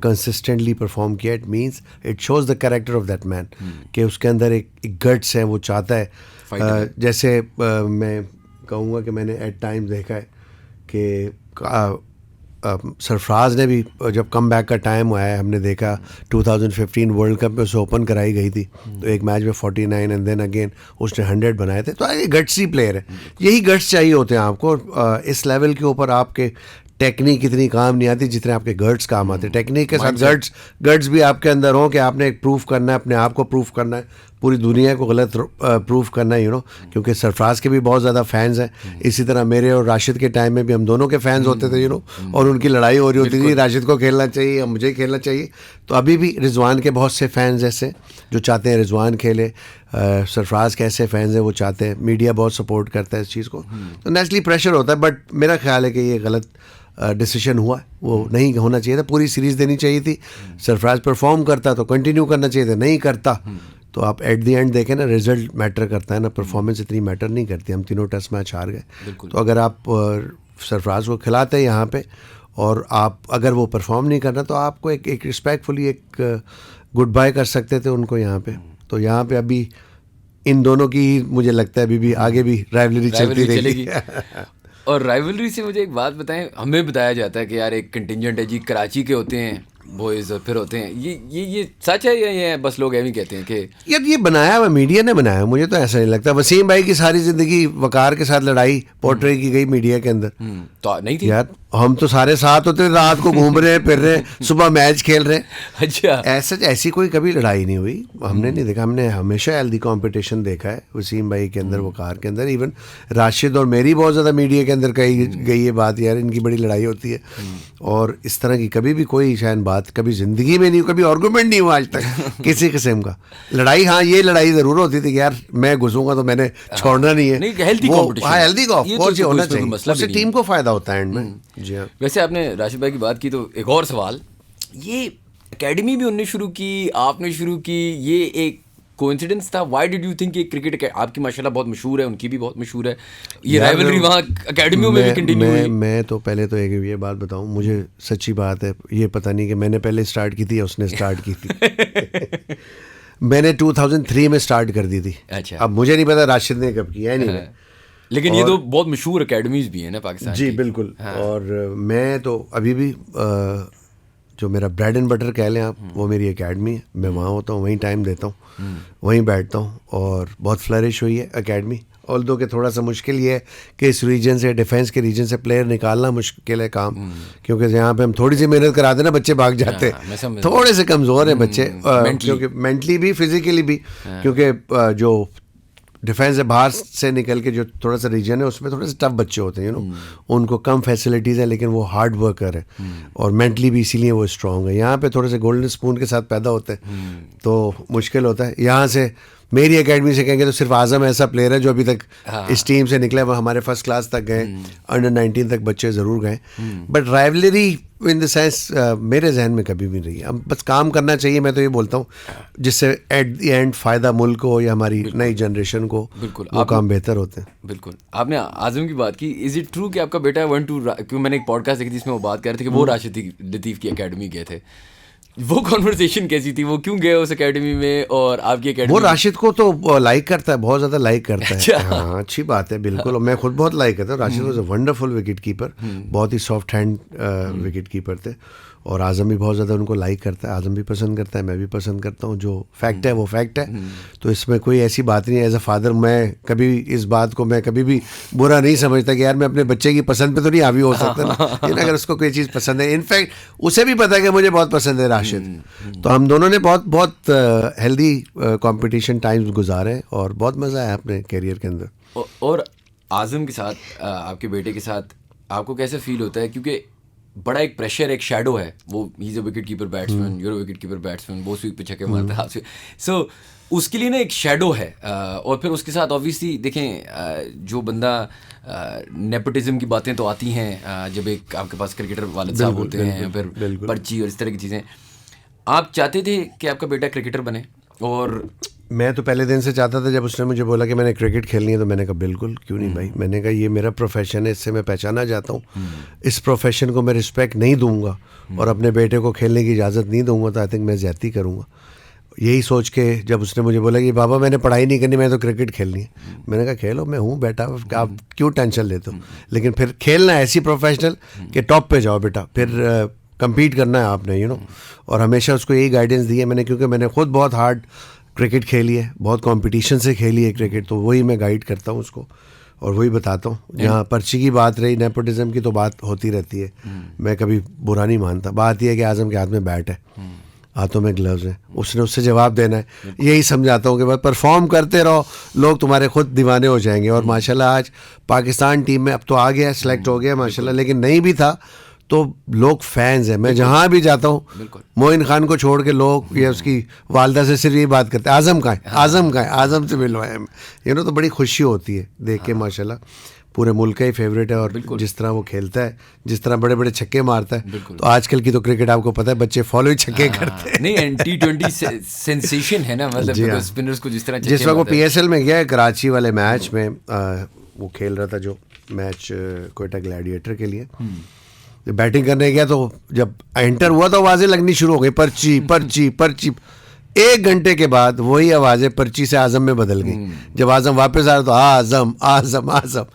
कंसिस्टेंटली परफॉर्म किया। It means it shows the character of that man, कि उसके अंदर एक गट्स है, वो चाहता है। जैसे मैं कहूँगा कि मैंने एट टाइम देखा है कि सरफराज ने भी जब कम बैक का टाइम हुआ है, हमने देखा 2015 वर्ल्ड कप में उसे ओपन कराई गई थी, तो एक मैच में 49 एंड देन अगेन उसने 100 बनाए थे। तो ये गट्सी प्लेयर है, यही गट्स चाहिए होते हैं आपको। इस लेवल के ऊपर आपके टेक्निक इतनी काम नहीं आती जितने आपके गट्स काम आते हैं। टेक्निक के साथ गट्स भी आपके अंदर हो कि आपने एक प्रूफ करना है, अपने आप को प्रूफ करना है, पूरी दुनिया को गलत प्रूफ करना है, क्योंकि सरफराज के भी बहुत ज़्यादा फैंस हैं। इसी तरह मेरे और राशिद के टाइम में भी हम दोनों के फैंस होते थे, और उनकी लड़ाई हो रही होती थी, राशिद को खेलना चाहिए या मुझे खेलना चाहिए। तो अभी भी रिजवान के बहुत से फैंस ऐसे जो चाहते हैं रिजवान खेले, सरफराज के ऐसे फैंस हैं वो चाहते हैं, मीडिया बहुत सपोर्ट करता है इस चीज़ को, तो नेचुरली प्रेशर होता है। बट मेरा ख्याल है कि ये गलत डिसीजन हुआ, वो नहीं होना चाहिए था, पूरी सीरीज़ देनी चाहिए थी। सरफराज परफॉर्म करता तो कंटिन्यू करना चाहिए था, नहीं करता तो आप एट द एंड देखें ना, रिजल्ट मैटर करता है ना, परफॉर्मेंस इतनी मैटर नहीं करती। हम तीनों टेस्ट मैच हार गए, तो अगर आप सरफराज को खिलाते हैं यहाँ पे, और आप अगर वो परफॉर्म नहीं करना, तो आपको एक रिस्पेक्टफुली एक गुड बाय कर सकते थे उनको यहाँ पे। तो यहाँ पे अभी इन दोनों की मुझे लगता है अभी भी आगे भी राइवलरी चलती रहेगी। और राइवलरी से मुझे एक बात बताएं, हमें बताया जाता है कि यार एक कंटिंजेंट है जी, कराची के होते हैं बॉयज़, फिर होते हैं ये सच है या ये बस लोग ऐसे कहते हैं कि यार ये बनाया हुआ मीडिया ने बनाया? मुझे तो ऐसा नहीं लगता। वसीम भाई की सारी ज़िंदगी वकार के साथ लड़ाई पोर्ट्रे की गई मीडिया के अंदर, तो नहीं थी यार। हम तो सारे साथ होते, रात को घूम रहे फिर रहे, सुबह मैच खेल रहे। अच्छा, ऐसी कोई कभी लड़ाई नहीं हुई, हमने नहीं देखा। हमने हमेशा हेल्दी कंपटीशन देखा है वसीम भाई के अंदर, वकार के अंदर। इवन राशिद और मेरी बहुत ज़्यादा मीडिया के अंदर कही गई ये बात, यार इनकी बड़ी लड़ाई होती है, और इस तरह की कभी भी कोई शायद बात कभी ज़िंदगी में नहीं, कभी आर्गूमेंट नहीं हुआ आज तक किसी किस्म का। लड़ाई, हाँ ये लड़ाई ज़रूर होती थी कि यार मैं घुसूंगा तो मैंने छोड़ना नहीं है। हेल्दी कॉम्पिटिशन होना चाहिए, उससे टीम को फ़ायदा होता है एंड में। जी हाँ। वैसे आपने राशिद भाई की बात की, तो एक और सवाल, ये एकेडमी भी उनने शुरू की, आपने शुरू की, ये एक कोइंसिडेंस था? व्हाई डिड यू थिंक ये क्रिकेट आपकी माशाल्लाह बहुत मशहूर है, उनकी भी बहुत मशहूर है, ये राइवलरी वहाँ एकेडमियों में भी कंटिन्यू हुई? मैं तो पहले तो एक ये बात बताऊं, मुझे सच्ची बात है, ये पता नहीं कि मैंने पहले स्टार्ट की थी या उसने स्टार्ट की थी। मैंने 2003 में स्टार्ट कर दी थी। अच्छा, अब मुझे नहीं पता राशिद ने कब किया है, नहीं लेकिन ये तो बहुत मशहूर एकेडमीज भी हैं ना पाकिस्तान जी की। बिल्कुल। और मैं तो अभी भी जो मेरा ब्रेड एंड बटर कह लें आप, वो मेरी एकेडमी है। मैं वहाँ होता हूँ, वहीं टाइम देता हूँ, वहीं बैठता हूँ, और बहुत फ्लरिश हुई है एकेडमी। ऑल्दो कि थोड़ा सा मुश्किल ये है कि इस रीजन से, डिफेंस के रीजन से प्लेयर निकालना मुश्किल है काम, क्योंकि यहाँ पे हम थोड़ी सी मेहनत करा देना बच्चे भाग जाते हैं, थोड़े से कमज़ोर हैं बच्चे, क्योंकि मेंटली भी फिजिकली भी, क्योंकि जो डिफेंस है बाहर से निकल के जो थोड़ा सा रीजन है उसमें थोड़े से टफ बच्चे होते हैं, उनको कम फैसिलिटीज़ हैं लेकिन वो हार्ड वर्कर है और मेंटली भी इसीलिए वो स्ट्रांग है। यहाँ पे थोड़े से गोल्डन स्पून के साथ पैदा होते हैं तो मुश्किल होता है। यहाँ से मेरी एकेडमी से कहेंगे तो सिर्फ आज़म ऐसा प्लेयर है जो अभी तक इस टीम से निकले, वो हमारे फर्स्ट क्लास तक गए, अंडर 19 तक बच्चे ज़रूर गए, but rivalry in the sense मेरे जहन में कभी भी नहीं है। अब बस काम करना चाहिए, मैं तो ये बोलता हूँ, जिससे एट द एंड फ़ायदा मुल्क को या हमारी नई जनरेशन को वो काम बेहतर होते हैं। बिल्कुल। आपने आज़म की बात की, इज़ इट ट्रू कि आपका बेटा क्योंकि मैंने एक पॉडकास्ट देखी थी जिसमें वो बात कर रहे थे कि वो राशिद लतीफ़ की एकेडमी गए थे, वो कॉन्वर्सेशन कैसी थी, वो क्यों गए उस एकेडमी में और आपकी एकेडमी? वो राशिद को तो लाइक करता है, बहुत ज़्यादा लाइक करता है। हाँ, अच्छी बात है, बिल्कुल। मैं खुद बहुत लाइक करता हूँ। Rashid was a wonderful wicket keeper, बहुत ही सॉफ्ट हैंड विकेट कीपर थे, और आज़म भी बहुत ज़्यादा उनको लाइक करता है, आज़म भी पसंद करता है, मैं भी पसंद करता हूँ। जो फैक्ट है वो फैक्ट है, तो इसमें कोई ऐसी बात नहीं है। एज अ फादर मैं कभी इस बात को मैं कभी भी बुरा नहीं समझता कि यार मैं अपने बच्चे की पसंद पे तो नहीं हावी हो सकता ना, अगर उसको कोई चीज़ पसंद है। इनफैक्ट उसे भी पता है कि मुझे बहुत पसंद है राशिद, तो हम दोनों ने बहुत बहुत हेल्दी कंपटीशन टाइम्स गुजारे हैं और बहुत मज़ा आया अपने कैरियर के अंदर। और आज़म के साथ, आपके बेटे के साथ आपको कैसे फील होता है? क्योंकि बड़ा एक प्रेशर, एक शैडो है, वो ही is a wicket keeper batsman, your wicket keeper batsman, वो स्वीप पे छक्के मारता है आपसे, सो उसके लिए ना एक शैडो है। और फिर उसके साथ ऑब्वियसली देखें, जो बंदा नेपोटिज्म की बातें तो आती हैं, जब एक आपके पास क्रिकेटर वालिद साहब होते हैं, फिर पर्ची और इस तरह की चीज़ें। आप चाहते थे कि आपका बेटा क्रिकेटर बने? और मैं तो पहले दिन से चाहता था, जब उसने मुझे बोला कि मैंने क्रिकेट खेलनी है तो मैंने कहा बिल्कुल, क्यों नहीं भाई। मैंने कहा ये मेरा प्रोफेशन है, इससे मैं पहचाना जाता हूँ, इस प्रोफेशन को मैं रिस्पेक्ट नहीं दूंगा और अपने बेटे को खेलने की इजाज़त नहीं दूंगा तो आई थिंक मैं ज़्यादती करूँगा। यही सोच के जब उसने मुझे बोला कि बाबा मैंने पढ़ाई नहीं करनी, मैं तो क्रिकेट खेलनी है, मैंने कहा खेलो, मैं हूँ बेटा, आप क्यों टेंशन लेते हो। लेकिन फिर खेलना ऐसी प्रोफेशनल कि टॉप पे जाओ बेटा, फिर कम्पीट करना है आपने, और हमेशा उसको यही गाइडेंस दी है मैंने, क्योंकि मैंने खुद बहुत हार्ड क्रिकेट खेली है, बहुत कंपटीशन से खेली है क्रिकेट, तो वही मैं गाइड करता हूँ उसको और वही बताता हूँ। जहाँ पर्ची की बात रही, नेपोटिज्म की तो बात होती रहती है, मैं कभी बुरा नहीं मानता। बात यह है कि आज़म के हाथ में बैट है, हाथों में ग्लव्स हैं, उसने उससे जवाब देना है। यही समझाता हूँ कि बस परफॉर्म करते रहो, लोग तुम्हारे खुद दीवाने हो जाएंगे। और माशाल्लाह आज पाकिस्तान टीम में अब तो आ गया, सेलेक्ट हो गया माशाल्लाह, लेकिन नहीं भी था तो लोग फैंस हैं। मैं जहाँ भी जाता हूँ, मोइन खान को छोड़ के लोग या उसकी वालदा से सिर्फ यही बात करते हैं, आज़म कहाँ है, आज़म कहाँ है, आज़म से मिलवाए। तो बड़ी खुशी होती है देख के माशाल्लाह। पूरे मुल्क का ही फेवरेट है, और जिस तरह वो खेलता है, जिस तरह बड़े बड़े छक्के मारता है, तो आजकल की तो क्रिकेट आपको पता है बच्चे फॉलो ही छक्के करते हैं। नहीं, T20 सेंसेशन है ना, मतलब स्पिनर्स को जिस तरह जिस वक्त वो PSL में गया कराची वाले मैच में, वो खेल रहा था जो मैच कोयटा ग्लैडिएटर के लिए, बैटिंग करने गया तो जब एंटर हुआ तो आवाज़ें लगनी शुरू हो गई, पर्ची पर्ची पर्ची। 1 घंटे के बाद वही आवाज़ें पर्ची से आज़म में बदल गई। जब आज़म वापस आ रहा तो आज़म आज़म आज़म,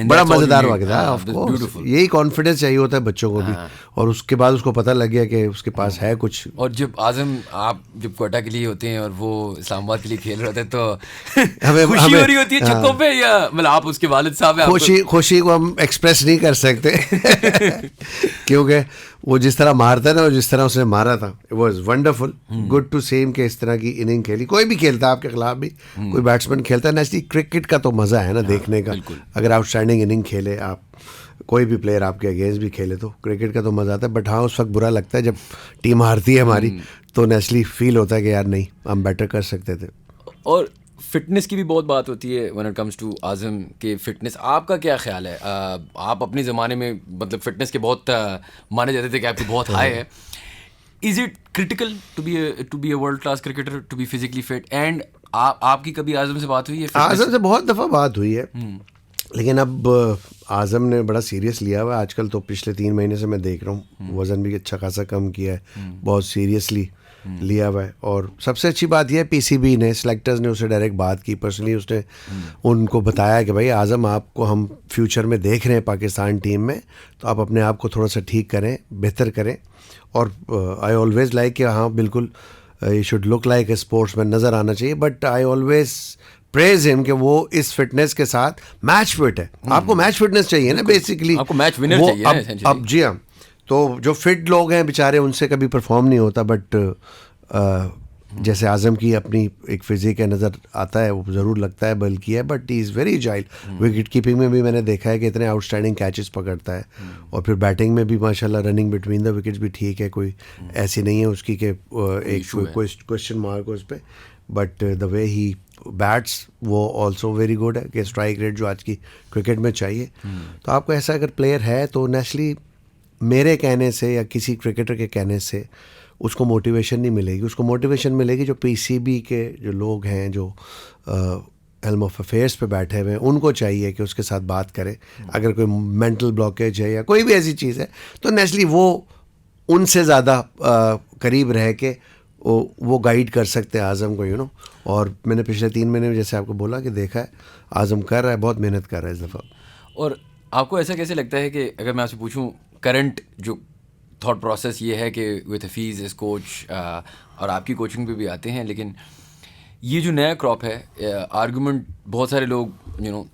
बड़ा मज़ेदार वक्त था। ऑफ कोर्स यही कॉन्फिडेंस चाहिए होता है बच्चों को भी, और उसके बाद उसको पता लग गया कि उसके पास है कुछ। और जब आज़म, आप जब कोयटा के लिए होते हैं और वो इस्लामाबाद के लिए खेल रहे थे, तो हमें खुशी हो रही होती है छक्कों पे, या मतलब आप उसके वालिद साहब हैं? खुशी को हम एक्सप्रेस नहीं कर सकते क्योंकि वो जिस तरह मारता है ना, जिस तरह उसने मारा था, it was wonderful, good to see him कि इस तरह की इनिंग खेली। कोई भी खेलता है आपके खिलाफ भी, कोई बैट्समैन खेलता है ना, इसलिए क्रिकेट का तो मज़ा है ना देखने का। अगर आउटस्टैंडिंग इनिंग खेले आप, कोई भी प्लेयर आपके अगेंस्ट भी खेले, तो क्रिकेट का तो मज़ा आता है। बट हाँ, उस वक्त बुरा लगता है जब टीम हारती है हमारी, तो नेचुरली फील होता है कि यार नहीं, हम बेटर कर सकते थे। और फिटनेस की भी बहुत बात होती है व्हेन इट कम्स टू आज़म के फिटनेस। आपका क्या ख्याल है? आप अपने ज़माने में मतलब फिटनेस के बहुत माने जाते थे कि आपकी बहुत हाई है। Is it critical to be a world class cricketer, to be physically fit? And आपकी कभी आज़म से बात हुई है? आज़म से बहुत दफ़ा बात हुई है, लेकिन अब आज़म ने बड़ा सीरियस लिया हुआ है आजकल। तो पिछले 3 महीने से मैं देख रहा हूँ वज़न भी अच्छा खासा कम किया है, बहुत सीरियसली लिया हुआ है। और सबसे अच्छी बात यह है, PCB ने, सेलेक्टर्स ने उससे डायरेक्ट बात की पर्सनली, उसने उनको बताया कि भाई आज़म, आपको हम फ्यूचर में देख रहे हैं पाकिस्तान टीम में, तो आप अपने आप को थोड़ा सा ठीक करें, बेहतर करें। और आई ऑलवेज़ लाइक कि हाँ बिल्कुल, you should look like a sportsman, नज़र आना चाहिए। But I always praise him कि वो इस फिटनेस के साथ मैच फिट है। आपको मैच फिटनेस चाहिए ना बेसिकली, आपको मैच विनर चाहिए ना essentially। अब जी हाँ, तो जो फिट लोग हैं बेचारे उनसे कभी परफॉर्म नहीं होता, बट जैसे आज़म की अपनी एक फिजिक है, नज़र आता है, वो ज़रूर लगता है बल्कि है, बट ही इज़ वेरी जाइल। विकेट कीपिंग में भी मैंने देखा है कि इतने आउटस्टैंडिंग कैचेस पकड़ता है, और फिर बैटिंग में भी माशाल्लाह रनिंग बिटवीन द विकेट्स भी ठीक है, कोई ऐसी नहीं है उसकी कि एक क्वेश्चन मार्क उस पर, but the way he bats वो ऑल्सो वेरी गुड है कि स्ट्राइक रेट जो आज की क्रिकेट में चाहिए। तो आपको ऐसा अगर प्लेयर है तो नेचुरली मेरे कहने से या किसी क्रिकेटर के कहने से उसको मोटिवेशन नहीं मिलेगी। उसको मोटिवेशन मिलेगी जो पीसीबी के जो लोग हैं, जो हेल्म ऑफ अफेयर्स पे बैठे हुए हैं, उनको चाहिए कि उसके साथ बात करें। अगर कोई मेंटल ब्लॉकेज है या कोई भी ऐसी चीज़ है तो नेचुरली वो उनसे ज़्यादा करीब रह के वो गाइड कर सकते हैं आज़म को, यू नो। और मैंने पिछले 3 महीने में जैसे आपको बोला कि देखा है आज़म कर रहा है, बहुत मेहनत कर रहा है इस दफ़ा। और आपको ऐसा कैसे लगता है कि अगर मैं आपसे पूछूं करंट जो थॉट प्रोसेस ये है कि विद हफीज़ इस कोच और आपकी कोचिंग पे भी आते हैं, लेकिन ये जो नया क्रॉप है, आर्गूमेंट बहुत सारे लोग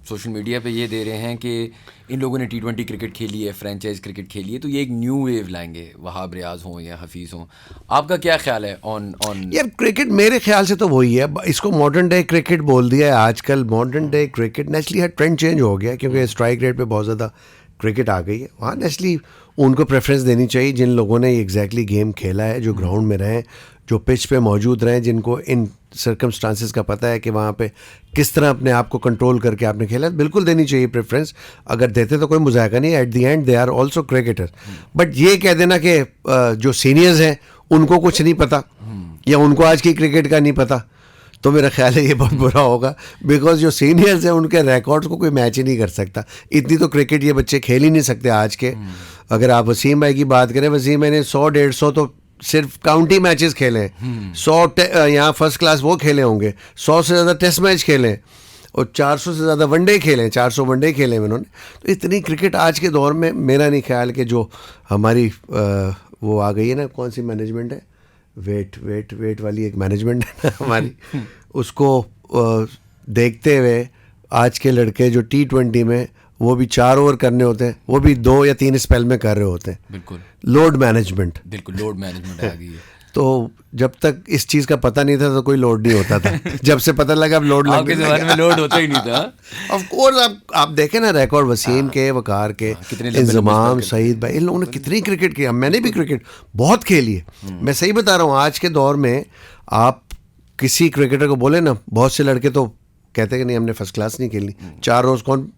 सोशल मीडिया पे ये दे रहे हैं कि इन लोगों ने T20 क्रिकेट खेली है, फ्रेंचाइज क्रिकेट खेली है, तो ये एक न्यू वेव लाएंगे, वहाब रियाज हों या हफीज़ हों। आपका क्या ख्याल है ऑन यार क्रिकेट? मेरे ख्याल से तो वही है, इसको मॉडर्न डे क्रिकेट बोल दिया है आजकल। मॉडर्न डे क्रिकेट नेचुरली हर ट्रेंड चेंज हो गया क्योंकि स्ट्राइक रेट पे बहुत ज़्यादा क्रिकेट आ गई है। वहाँ नेचुरली उनको प्रेफरेंस देनी चाहिए जिन लोगों ने एग्जैक्टली गेम खेला है, जो ग्राउंड में रहें, जो पिच पे मौजूद रहें, जिनको इन सर्कमस्टांसेस का पता है कि वहाँ पे किस तरह अपने आप को कंट्रोल करके आपने खेला है। बिल्कुल देनी चाहिए प्रेफरेंस, अगर देते तो कोई मुजाहिका नहीं। At the end they are also cricketer. But ये कह देना कि जो सीनियर्स हैं उनको कुछ नहीं पता या उनको आज की क्रिकेट का नहीं पता, तो मेरा ख्याल है ये बहुत बुरा होगा। बिकॉज जो सीनियर्स हैं उनके रिकॉर्ड्स को कोई मैच ही नहीं कर सकता। इतनी तो क्रिकेट ये बच्चे खेल ही नहीं सकते आज के। अगर आप वसीम भाई की बात करें, वसीम भाई ने 100-150 तो सिर्फ काउंटी मैचेस खेले हैं। 100 यहाँ फर्स्ट क्लास वो खेले होंगे, 100 से ज़्यादा टेस्ट मैच खेले और 400 से ज़्यादा वनडे खेले, 400 वनडे खेले उन्होंने। तो इतनी क्रिकेट आज के दौर में मेरा नहीं ख्याल कि जो हमारी वो आ गई है ना, कौन सी मैनेजमेंट है, वेट वाली एक मैनेजमेंट है ना हमारी, उसको देखते हुए आज के लड़के जो T20 में वो भी 4 ओवर करने होते हैं, वो भी 2 या 3 स्पेल में कर रहे होते हैं। बिल्कुल लोड मैनेजमेंट, बिल्कुल लोड मैनेजमेंट आ गई है। तो जब तक इस चीज़ का पता नहीं था तो कोई लोड नहीं होता था। जब से पता लगा अब लोड आपके ज़माने में लोड होता ही नहीं था। ऑफ कोर्स आप देखें ना रिकॉर्ड वसीम के, वकार के, इंजमाम, सईद भाई, इन लोगों ने कितनी क्रिकेट की। मैंने भी क्रिकेट बहुत खेली है। मैं सही बता रहा हूँ, आज के दौर में आप किसी क्रिकेटर को बोले ना, बहुत से लड़के तो कहते कि नहीं हमने फर्स्ट क्लास नहीं खेली। 4 रोज़ कौन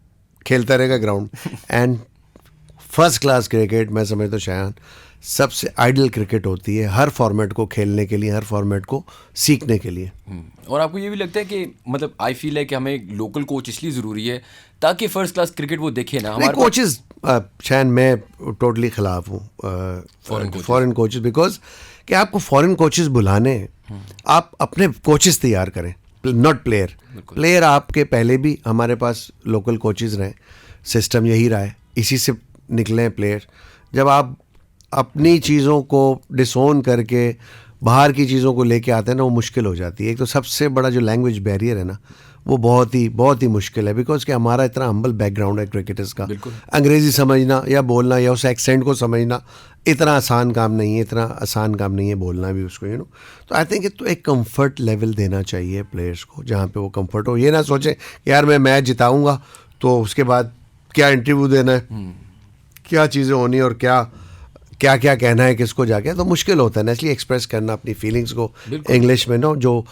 खेलता रहेगा ground? And first class cricket मैं समझता हूँ शायद सबसे आइडियल क्रिकेट होती है, हर फॉर्मेट को खेलने के लिए, हर फॉर्मेट को सीखने के लिए। और आपको ये भी लगता है कि मतलब आई फील है कि हमें लोकल कोच इसलिए ज़रूरी है ताकि फर्स्ट क्लास क्रिकेट वो देखे ना हमारे कोचेस। शायद मैं टोटली ख़िलाफ़ हूँ फॉरेन कोचेस, बिकॉज कि आपको फॉरेन कोचेस बुलाने, आप अपने कोचेस तैयार करें, नॉट प्लेयर। प्लेयर आपके पहले भी हमारे पास लोकल कोचेस रहे, सिस्टम यही रहा है, इसी से निकले हैं प्लेयर। जब आप अपनी चीज़ों को डिसोन करके बाहर की चीज़ों को लेके आते हैं ना, वो मुश्किल हो जाती है। एक तो सबसे बड़ा जो लैंग्वेज बैरियर है ना, वो बहुत ही मुश्किल है, बिकॉज कि हमारा इतना हम्बल बैकग्राउंड है क्रिकेटर्स का। अंग्रेज़ी समझना या बोलना या उस एक्सेंट को समझना इतना आसान काम नहीं है, इतना आसान काम नहीं है बोलना भी उसको, यू नो। तो आई थिंक तो एक कंफर्ट लेवल देना चाहिए प्लेयर्स को, जहाँ पे वो कंफर्ट हो। ये ना सोचें यार मैं मैच जिताऊँगा तो उसके बाद क्या इंटरव्यू देना है, क्या चीज़ें होनी और क्या कहना है किसको जाके, तो मुश्किल होता है नेचुरली एक्सप्रेस करना अपनी फीलिंग्स को इंग्लिश में। नो, जो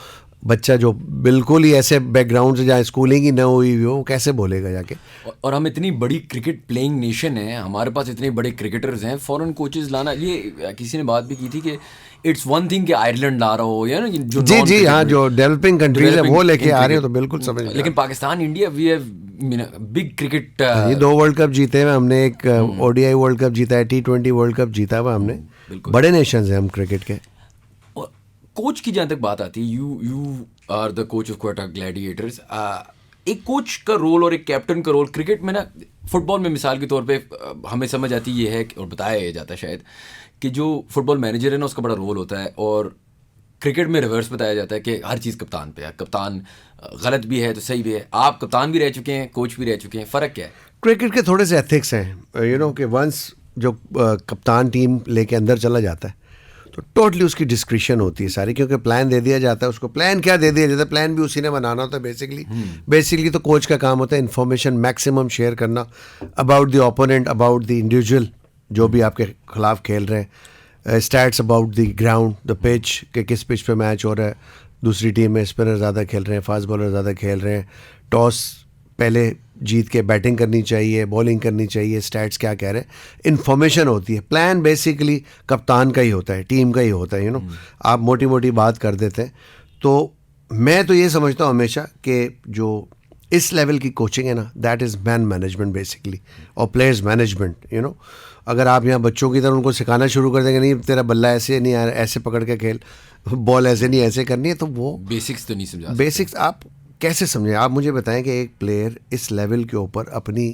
बच्चा जो बिल्कुल ही ऐसे बैकग्राउंड से जहाँ स्कूलिंग ही न हुई हो, वो कैसे बोलेगा जाके। और हम इतनी बड़ी क्रिकेट प्लेइंग नेशन है, हमारे पास इतने बड़े क्रिकेटर्स हैं, फॉरेन कोचेस लाना, ये किसी ने बात भी की थी कि इट्स वन थिंग कि आयरलैंड ला रहा हो या ना जो जी हाँ, जो डेवलपिंग कंट्रीज है वो लेके आ रहे हो, तो बिल्कुल समझ। लेकिन Pakistan, India, we have big cricket. ये 2 वर्ल्ड कप जीते हुए हमने, एक ODI वर्ल्ड कप जीता है, T20 वर्ल्ड कप जीता हुआ हमने। बड़े नेशंस हैं हम क्रिकेट के। कोच की जहाँ तक बात आती है, you are the coach of Quetta gladiators. एक कोच का रोल और एक कैप्टन का रोल क्रिकेट में ना, फुटबॉल में मिसाल के तौर पे हमें समझ आती ये है और बताया जाता है शायद कि जो फुटबॉल मैनेजर है ना, उसका बड़ा रोल होता है, और क्रिकेट में रिवर्स बताया जाता है कि हर चीज़ कप्तान पे है, कप्तान गलत भी है तो सही भी है। आप कप्तान भी रह चुके हैं, कोच भी रह चुके हैं, फ़र्क क्या है? क्रिकेट के थोड़े से एथिक्स हैं, यू नो कि वंस जो कप्तान टीम लेके अंदर चला जाता है तो टोटली उसकी डिस्क्रिशन होती है सारी, क्योंकि प्लान दे दिया जाता है उसको। प्लान क्या दे दिया जाता है, प्लान भी उसी ने बनाना होता है बेसिकली तो कोच का काम होता है इन्फॉर्मेशन मैक्सिमम शेयर करना about the opponent, about the individual जो भी आपके खिलाफ खेल रहे हैं, stats about the ground, the pitch कि किस पिच पे मैच हो रहा है, दूसरी टीम में स्पिनर ज़्यादा खेल रहे हैं, फास्ट बॉलर ज़्यादा खेल रहे हैं, टॉस पहले जीत के बैटिंग करनी चाहिए, बॉलिंग करनी चाहिए, स्टैट्स क्या कह रहे हैं, इन्फॉर्मेशन होती है। प्लान बेसिकली कप्तान का ही होता है, टीम का ही होता है, यू नो। आप मोटी मोटी बात कर देते हैं। तो मैं तो ये समझता हूँ हमेशा कि जो इस लेवल की कोचिंग है ना, that is man management basically, और प्लेयर्स मैनेजमेंट, यू नो। अगर आप यहाँ बच्चों की तरह उनको सिखाना शुरू कर देंगे, नहीं तेरा बल्ला ऐसे नहीं आ ऐसे पकड़ के खेल, बॉल ऐसे नहीं ऐसे करनी है, तो वो बेसिक्स तो नहीं समझा। बेसिक्स आप कैसे समझें? आप मुझे बताएं कि एक प्लेयर इस लेवल के ऊपर अपनी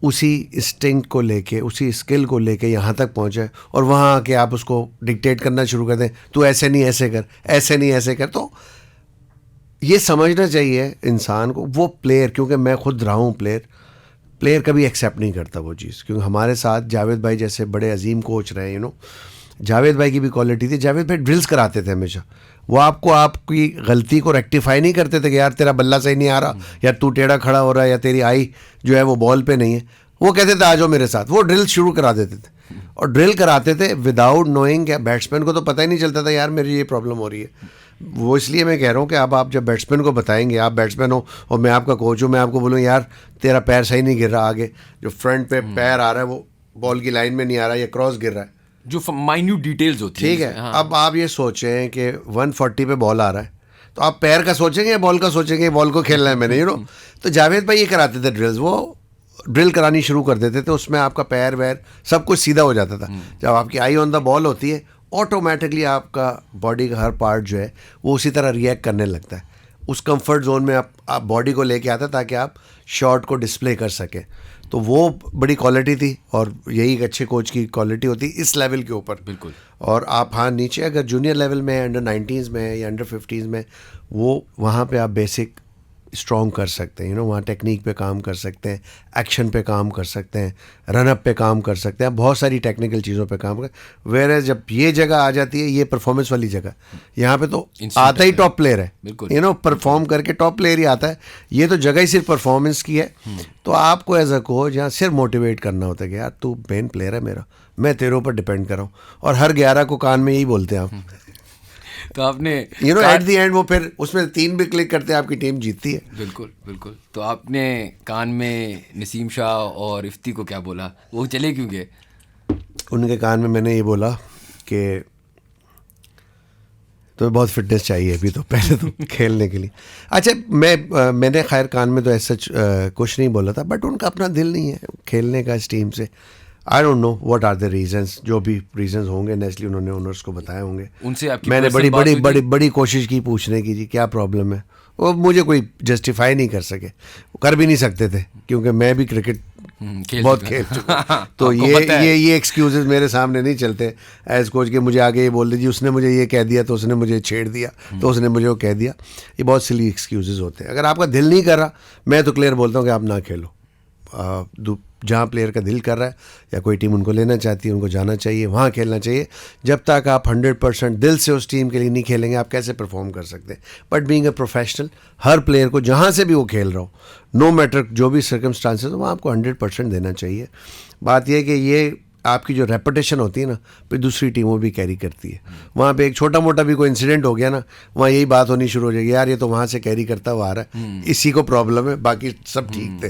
उसी इंस्टिंक्ट को लेके, उसी स्किल को लेके यहाँ तक पहुँचा है, और वहाँ आके आप उसको डिक्टेट करना शुरू कर दें, तू ऐसे नहीं ऐसे कर, ऐसे नहीं ऐसे कर। तो ये समझना चाहिए इंसान को, वो प्लेयर, क्योंकि मैं खुद रहा हूँ प्लेयर कभी एक्सेप्ट नहीं करता वो चीज़। क्योंकि हमारे साथ जावेद भाई जैसे बड़े अजीम कोच रहे, यू नो। जावेद भाई की भी क्वालिटी थी, जावेद भाई ड्रिल्स कराते थे हमेशा। वो आपको आपकी गलती को रेक्टिफाई नहीं करते थे कि यार तेरा बल्ला सही नहीं आ रहा, या तू टेढ़ा खड़ा हो रहा है, या तेरी आई जो है वो बॉल पे नहीं है। वो कहते थे आ जाओ मेरे साथ, वो ड्रिल शुरू करा देते थे, और ड्रिल कराते थे विदाउट नोइंग। क्या बैट्समैन को तो पता ही नहीं चलता था यार मेरी ये प्रॉब्लम हो रही है। वो इसलिए मैं कह रहा हूँ कि अब आप जब बैट्समैन को बताएंगे, आप बैट्समैन हो और मैं आपका कोच हूँ, मैं आपको बोलूँ यार तेरा पैर सही नहीं गिर रहा, आगे जो फ्रंट पे पैर आ रहा है वो बॉल की लाइन में नहीं आ रहा, या क्रॉस गिर रहा है, जो माइन्यूट डिटेल्स होती ठीक है। हाँ। अब आप ये सोचें कि 140 पे बॉल आ रहा है, तो आप पैर का सोचेंगे या बॉल का सोचेंगे? बॉल को खेलना है मैंने, यू नो। तो जावेद भाई ये कराते थे ड्रिल्स, वो ड्रिल करानी शुरू कर देते थे, उसमें आपका पैर वैर सब कुछ सीधा हो जाता था। जब आपकी आई ऑन द बॉल होती है, ऑटोमेटिकली आपका बॉडी का हर पार्ट जो है वो उसी तरह रिएक्ट करने लगता है। उस कंफर्ट जोन में आप बॉडी को लेके आता ताकि आप शॉट को डिस्प्ले कर सकें। तो वो बड़ी क्वालिटी थी, और यही एक अच्छे कोच की क्वालिटी होती इस लेवल के ऊपर। बिल्कुल। और आप हाँ नीचे अगर जूनियर लेवल में, अंडर 19s में या अंडर 15s में, वो वहाँ पे आप बेसिक स्ट्रॉन्ग कर सकते हैं, यू नो। वहाँ टेक्निक पे काम कर सकते हैं, एक्शन पे काम कर सकते हैं, रनअप पे काम कर सकते हैं, बहुत सारी टेक्निकल चीज़ों पे काम कर। वेयर जब ये जगह आ जाती है, ये परफॉर्मेंस वाली जगह, यहाँ पे तो आता ही टॉप प्लेयर है, यू नो। परफॉर्म करके टॉप प्लेयर ही आता है। ये तो जगह ही सिर्फ परफॉर्मेंस की है। तो आपको एज अ कोच यहाँ सिर्फ मोटिवेट करना होता है कि यार तू मेन प्लेयर है मेरा, मैं तेरे ऊपर डिपेंड कर रहा हूँ। और हर 11 को कान में यही बोलते हैं आप। तो आपने you know at the and वो फिर उसमें 3 भी क्लिक करते हैं, आपकी टीम जीतती है। बिल्कुल बिल्कुल। तो आपने कान में नसीम शाह और इफ्ती को क्या बोला, वो चले क्यों गए? उनके कान में मैंने ये बोला कि तुम्हें बहुत फिटनेस चाहिए अभी, तो पहले तो खेलने के लिए। अच्छा मैंने खैर कान में तो ऐसा कुछ नहीं बोला था, बट उनका अपना दिल नहीं है खेलने का इस टीम से। I don't know what are the reasons, जो भी रीजंस होंगे नेस्ली उन्होंने ओनर्स को बताए होंगे। उनसे आपकी मैंने personal बात हुई थी? बड़ी कोशिश की पूछने की, जी क्या प्रॉब्लम है। वो मुझे कोई जस्टिफाई नहीं कर सके, कर भी नहीं सकते थे, क्योंकि मैं भी क्रिकेट बहुत खेल चुका हूं। तो ये एक्सक्यूजेस मेरे सामने नहीं चलते एज कोच के। मुझे आगे ये बोल दीजिए उसने मुझे ये कह दिया, तो उसने मुझे छेड़ दिया, तो उसने मुझे वो कह दिया। ये बहुत सिली एक्सक्यूजेस होते हैं। अगर आपका दिल नहीं कर रहा, मैं तो क्लियर बोलता हूँ कि आप ना खेलो। जहाँ प्लेयर का दिल कर रहा है या कोई टीम उनको लेना चाहती है, उनको जाना चाहिए, वहाँ खेलना चाहिए। जब तक आप 100% दिल से उस टीम के लिए नहीं खेलेंगे, आप कैसे परफॉर्म कर सकते हैं? But being a professional, her player को जहाँ से भी वो खेल रहा हो, नो मैटर जो भी सर्कमस्टांसेस हो, वहाँ आपको 100% देना चाहिए। बात यह है कि ये आपकी जो रेपुटेशन होती है ना, फिर दूसरी टीमों भी कैरी करती है। वहाँ पे एक छोटा मोटा भी कोई इंसिडेंट हो गया ना, वहाँ यही बात होनी शुरू हो जाएगी, यार ये तो वहाँ से कैरी करता हुआ आ रहा है, इसी को प्रॉब्लम है, बाकी सब ठीक थे।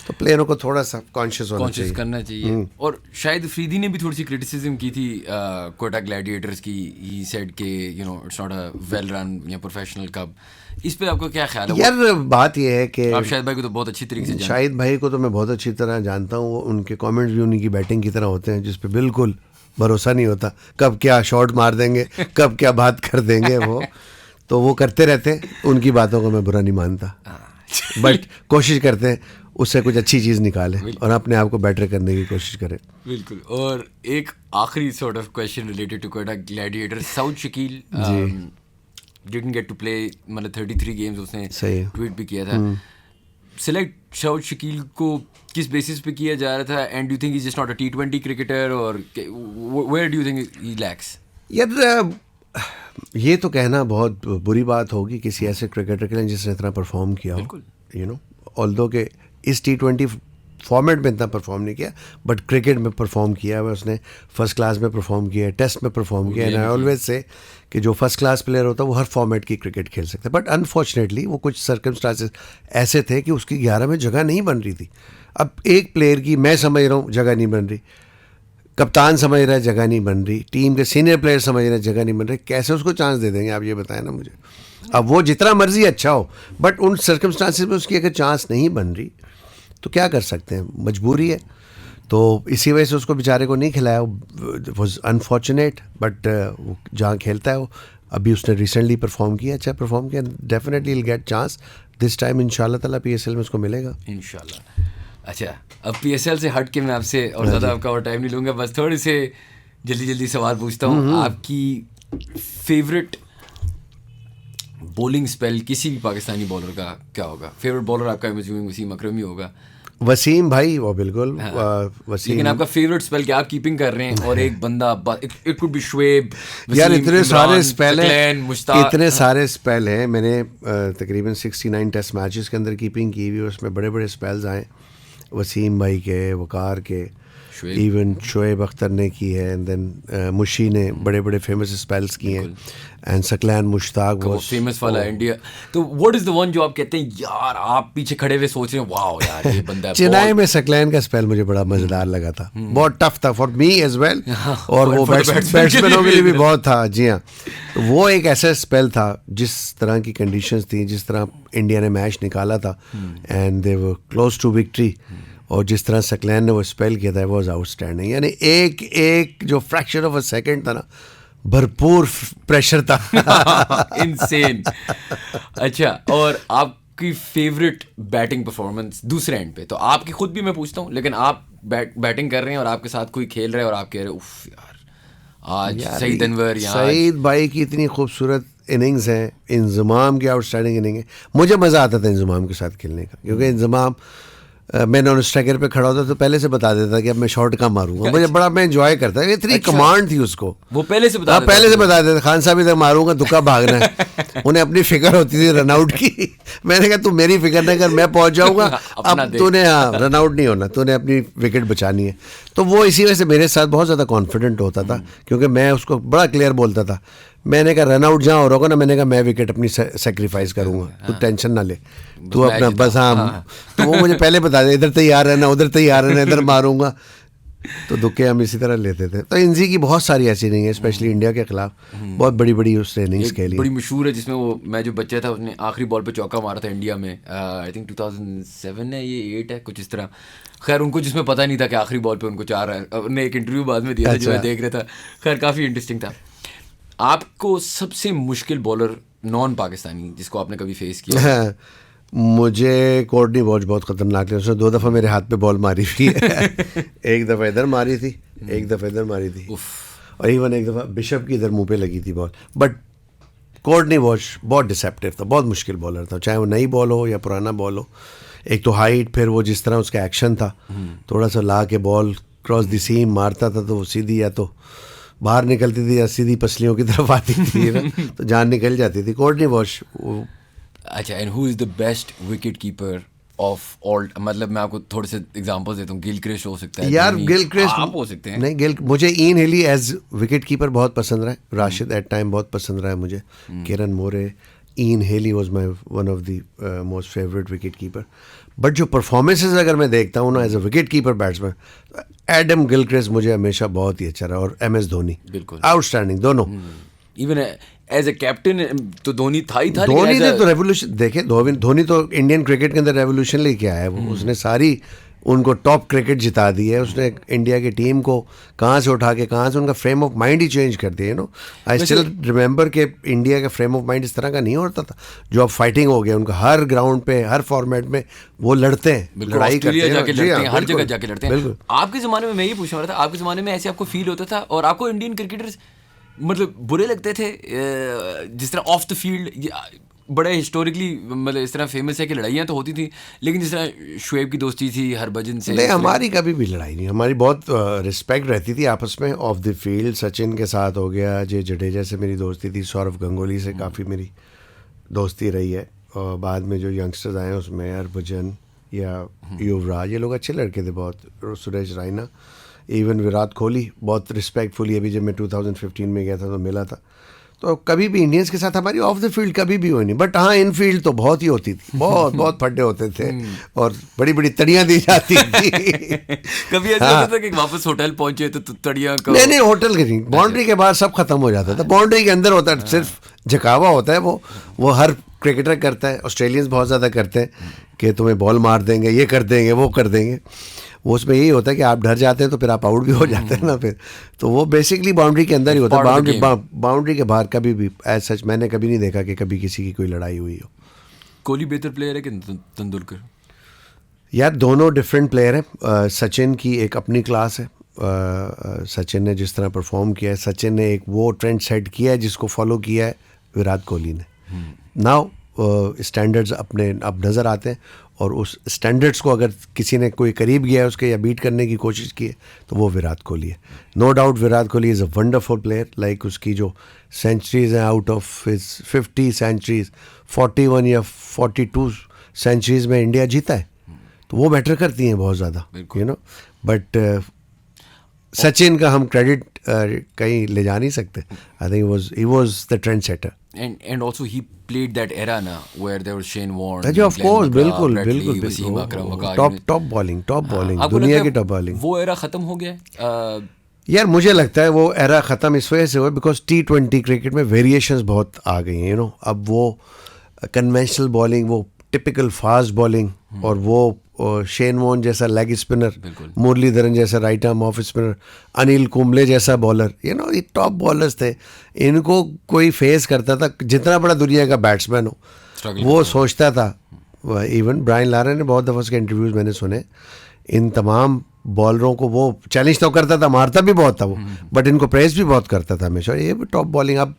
तो प्लेयरों को थोड़ा सा कॉन्शियस करना चाहिए। और शायद अफरीदी ने भी थोड़ी सी क्रिटिसिज्म की थी कोटा ग्लैडिएटर्स की। ही सेड के you know it's not a well run या प्रोफेशनल क्लब। इस पे आपको क्या ख्याल है? यार बात यह है कि आप शाहिद भाई को तो बहुत अच्छी तरीके से जानते हैं। शाहिद भाई को तो मैं बहुत अच्छी तरह जानता हूँ। उनके कमेंट्स भी उनकी बैटिंग की तरह होते हैं, जिस पे बिल्कुल भरोसा नहीं होता, कब क्या शॉट मार देंगे, कब क्या बात कर देंगे वो। तो वो करते रहते, उनकी बातों को मैं बुरा नहीं मानता, बट कोशिश करते हैं उससे कुछ अच्छी चीज़ निकालें और अपने आप को बेटर करने की कोशिश करें। बिल्कुल। और एक आखिरी sort of question related to Quetta gladiator, Saud Shakeel didn't get to play, मतलब 33 गेम्स उसने सही ट्वीट भी किया था. सिलेक्ट शाहिद शकील को किस बेसिस पे किया जा रहा था, and do you think he is just not a T20 cricketer, और where do you think he lacks? यार ये तो कहना बहुत बुरी बात होगी किसी ऐसे क्रिकेटर के लिए जिसने इतना परफॉर्म किया हो, यू नो, ऑल्दो के इस T20 फॉर्मेट में इतना परफॉर्म नहीं किया, बट क्रिकेट में परफॉर्म किया है उसने. फर्स्ट क्लास में परफॉर्म किया है, टेस्ट में परफॉर्म किया है. एंड आई ऑलवेज से कि जो फर्स्ट क्लास प्लेयर होता है वो हर फॉर्मेट की क्रिकेट खेल सकता है. बट अनफॉर्चुनेटली वो कुछ सर्कमस्टांसेस ऐसे थे कि उसकी 11 में जगह नहीं बन रही थी. अब एक प्लेयर की मैं समझ रहा हूँ जगह नहीं बन रही, कप्तान समझ रहा है जगह नहीं बन रही, टीम के सीनियर प्लेयर समझ रहे हैं जगह नहीं बन रही, कैसे उसको चांस दे देंगे आप ये बताएं ना मुझे. अब वो जितना मर्जी अच्छा हो, बट उन सर्कमस्टांसेस में उसकी अगर चांस नहीं बन रही तो क्या कर सकते हैं, मजबूरी है. तो इसी वजह से उसको बेचारे को नहीं खिलाया. वॉज अनफॉर्चुनेट, बट जहाँ खेलता है वो अभी उसने रिसेंटली परफॉर्म किया, अच्छा परफॉर्म किया, definitely will get chance this time इंशाल्लाह ताला. PSL में उसको मिलेगा इंशाल्लाह. अच्छा, अब PSL से हट के मैं आपसे और ज़्यादा आपका और टाइम नहीं लूँगा, बस थोड़े से जल्दी सवाल पूछता हूँ. आपकी फेवरेट बॉलिंग स्पेल किसी भी पाकिस्तानी बॉलर का क्या होगा? फेवरेट बॉलर आपका वसीम अकरम ही होगा. वसीम भाई, वो बिल्कुल. वसीम. लेकिन आपका फेवरेट स्पेल क्या? आप कीपिंग कर रहे हैं और एक बंदा, इट कुड बी शुएब, यार इतने सारे स्पेल हैं, मुश्ताक, इतने सारे स्पेल हैं. मैंने तकरीबन 69 टेस्ट मैचेस के अंदर कीपिंग की हुई, उसमें बड़े बड़े स्पेल्स आए वसीम भाई के, वकार के, इवन शोएब अख्तर ने की है, एंड देन मुशी ने बड़े बड़े फेमस स्पेल्स किए हैं, एंड सकलैन मुश्ताक वो फेमस वाला इंडिया. तो व्हाट इज द वन जो आप कहते हैं यार, आप पीछे खड़े हुए सोच रहे हैं वाओ यार ये बंदा. चेन्नई में सकलैन का स्पेल मुझे बड़ा मजेदार लगा था, बहुत टफ था फॉर मी एज वेल, और वो बैट्समैनों के लिए भी बहुत था. जी हाँ, तो वो एक ऐसा स्पेल था, जिस तरह की कंडीशंस थी, जिस तरह इंडिया ने मैच निकाला था, and they were close to victory, और जिस तरह सकलैन ने वो स्पेल किया था, वो वाज आउटस्टैंडिंग. यानी एक एक जो फ्रैक्शन ऑफ अ सेकंड था ना, भरपूर प्रेशर था. इनसेन. अच्छा, और आपकी फेवरेट बैटिंग परफॉर्मेंस दूसरे एंड पे? तो आपकी खुद भी मैं पूछता हूँ, लेकिन आप बैटिंग कर रहे हैं और आपके साथ कोई खेल रहा है और आप कह रहे हैं उफ यार आज सईद अनवर, सईद भाई की इतनी खूबसूरत इनिंग्स हैं, इंजमाम की आउटस्टैंडिंग इनिंग है. मुझे मज़ा आता था इंजमाम के साथ खेलने का, क्योंकि इंजमाम मैं नॉन स्ट्राइकर पे खड़ा होता तो पहले से बता देता कि अब मैं शॉट कम मारूंगा. मुझे बड़ा, मैं एंजॉय करता. इतनी कमांड थी उसको, वो पहले से बता देता. पहले से बता देता, खान साहब इधर मारूंगा, दुक्का भागना है. उन्हें अपनी फिक्र होती थी रन आउट की. मैंने कहा तू मेरी फिक्र नहीं कर, मैं पहुंच जाऊंगा, अब तूने रन आउट नहीं होना, तूने अपनी विकेट बचानी है. तो वो इसी वजह से मेरे साथ बहुत ज़्यादा कॉन्फिडेंट होता था, क्योंकि मैं उसको बड़ा क्लियर बोलता था. मैंने कहा रन आउट जहाँ हो रहा होगा ना, मैंने कहा मैं विकेट अपनी सेक्रीफाइस करूंगा, तू टेंशन ना ले, तू अपना बस. हाँ, तो वो मुझे पहले बता दे, इधर तैयार रहना, उधर तैयार रहना, इधर मारूंगा. तो दुक्के हम इसी तरह लेते थे. तो इनजी की बहुत सारी ऐसी नहीं है, स्पेशली इंडिया के खिलाफ बहुत बड़ी बड़ी उसने इनिंग्स खेली. बड़ी मशहूर है जिसमें वो मैं जो बच्चा था उसने आखिरी बॉल पे चौका मारा था इंडिया में. आई थिंक 2007 है, ये 8 है, कुछ इस तरह. खैर उनको जिसमें पता नहीं था कि आखिरी बॉल पे उनको 4 है. उन्हें एक इंटरव्यू बाद में दिया था जो मैं देख रहा था. खैर काफ़ी इंटरेस्टिंग था. आपको सबसे मुश्किल बॉलर नॉन पाकिस्तानी जिसको आपने कभी फेस किया? मुझे कोर्टनी वॉच बहुत ख़तरनाक है. उसने 2 दफ़ा मेरे हाथ पे बॉल मारी हुई है. एक दफ़ा इधर मारी थी, एक दफ़ा इधर मारी थी, और इवन एक दफ़ा बिशप की इधर मुंह पे लगी थी बॉल. बट कोर्टनी वॉच बहुत डिसेप्टिव था, बहुत मुश्किल बॉलर था, चाहे वो नई बॉल हो या पुराना बॉल हो. एक तो हाइट, फिर वो जिस तरह उसका एक्शन था, थोड़ा सा ला के बॉल क्रॉस द सीम मारता था तो वो सीधी या तो बाहर निकलती थी या सीधी पसलियों की तरफ आती थी ना, तो जान निकल जाती थी. कोर्टनी वॉच. अच्छा, and who is the best wicket keeper of all? मतलब मैं आपको थोड़े से एग्जांपल्स देता हूँ. गिलक्रिस्ट हो सकता है यार, गिलक्रिस्ट आप हो सकते हैं. नहीं, मुझे ईन हेली एज विकेट कीपर बहुत पसंद रहा है. राशिद एट टाइम बहुत पसंद रहा है मुझे. Kiran More, Ian Healy was my one of the most favourite wicket keeper. But जो परफॉर्मेंसेज अगर मैं देखता हूँ ना as a wicket keeper batsman, Adam Gilchrist मुझे हमेशा बहुत ही अच्छा रहा, और MS धोनी बिल्कुल आउटस्टैंडिंग दोनों. इवन एज ए कैप्टन तो धोनी था ही था. धोनी ने तो रेवोल्यूशन देखे, धोनी तो इंडियन क्रिकेट के अंदर रेवोल्यूशन लेके आया है. वो उसने सारी उनको टॉप क्रिकेट जिता दी है. उसने इंडिया की टीम को कहाँ से उठा के कहाँ से उनका frame of mind he change कर दिया. नो, आई स्टिल रिमेंबर कि इंडिया का फ्रेम ऑफ माइंड इस तरह का नहीं होता था. जो अब फाइटिंग हो गया उनका, हर ग्राउंड पे हर फॉर्मेट में वो लड़ते हैं, लड़ाई करते हैं, हर जगह जाके लड़ते हैं. आपके ज़माने में मैं ये पूछने वाला था, आपके ज़माने में ऐसे आपको फील होता था? और आपको इंडियन क्रिकेटर्स मतलब बुरे लगते थे जिस तरह ऑफ द फील्ड बड़ा हिस्टोरिकली मतलब इस तरह फेमस है कि लड़ाइयाँ तो होती थी, लेकिन जिस तरह शुएब की दोस्ती थी हरभजन से, नहीं हमारी कभी भी लड़ाई नहीं, हमारी बहुत रिस्पेक्ट रहती थी आपस में ऑफ द फील्ड। सचिन के साथ हो गया, जय जडेजा से मेरी दोस्ती थी, सौरव गंगोली से काफ़ी मेरी दोस्ती रही है, और बाद में जो यंगस्टर्स आए उसमें हरभजन या युवराज, ये लोग अच्छे लड़के थे बहुत, सुरेश रायना, इवन विराट कोहली बहुत रिस्पेक्टफुली, अभी जब मैं 2015 में गया था तो मिला था। तो कभी भी इंडियंस के साथ हमारी ऑफ द फील्ड कभी भी हुई नहीं, बट हाँ इन फील्ड तो बहुत ही होती थी, बहुत बहुत फड्डे होते थे और बड़ी बड़ी तड़ियाँ दी जाती थी। कभी ऐसा होता था कि वापस होटल पहुंचे तो तड़ियाँ का नहीं होटल के नहीं, बाउंड्री के बाद सब खत्म हो जाता था, बाउंड्री के अंदर होता है, सिर्फ झकावा होता है, वो हर क्रिकेटर करता है, ऑस्ट्रेलियंस बहुत ज़्यादा करते हैं कि तुम्हें बॉल मार देंगे, ये कर देंगे, वो कर देंगे, वो उसमें यही होता है कि आप डर जाते हैं तो फिर आप आउट भी हो जाते हैं ना फिर, तो वो बेसिकली बाउंड्री के अंदर ही होता है, बाउंड्री के बाहर कभी भी एज सच मैंने कभी नहीं देखा कि कभी किसी की कोई लड़ाई हुई हो। कोहली बेहतर प्लेयर है कि तेंदुलकर? यार दोनों डिफरेंट प्लेयर हैं। सचिन की एक अपनी क्लास है, सचिन ने जिस तरह परफॉर्म किया है, सचिन ने एक वो ट्रेंड सेट किया है जिसको फॉलो किया है विराट कोहली ने। नाउ स्टैंडर्ड्स अपने अब नज़र आते हैं, और उस स्टैंडर्ड्स को अगर किसी ने कोई करीब गया है उसके या बीट करने की कोशिश की है तो वो विराट कोहली है। No doubt Virat Kohli is a wonderful player, like उसकी जो सेंचुरीज हैं, आउट ऑफ हिज 50 सेंचुरीज 41 या 42 सेंचुरीज में इंडिया जीता है, तो वो बेटर करती हैं बहुत ज़्यादा, यू नो, बट सचिन का हम क्रेडिट कहीं ले जा नहीं सकते। I think he was the trend setter, and also he played that era na where there was Shane Warne, अच्छा ऑफ कोर्स, बिल्कुल वसीम अकरम, टॉप बॉलिंग दुनिया की टॉप बॉलिंग। वो एरा खत्म हो गया यार मुझे लगता है वो एरा ख़त्म इस वजह से हुआ बिकॉज T20 क्रिकेट में वेरिएशंस बहुत आ गई हैं, यू नो, अब वो कन्वेंशनल बॉलिंग, वो टिपिकल फास्ट बॉलिंग, और वो शेन वॉर्न जैसा लेग स्पिनर, मुरलीधरन जैसा right arm off spinner, Anil Kumble जैसा बॉलर, यू नो, ये टॉप बॉलर्स थे, इनको कोई फेस करता था, जितना बड़ा दुनिया का बैट्समैन हो वो सोचता था। इवन ब्रायन लारा ने बहुत दफ़ा उसके इंटरव्यूज़ मैंने सुने, इन तमाम बॉलरों को वो चैलेंज तो करता था, मारता भी बहुत था वो, बट इनको प्रेस भी बहुत करता था हमेशा, ये भी टॉप बॉलिंग। अब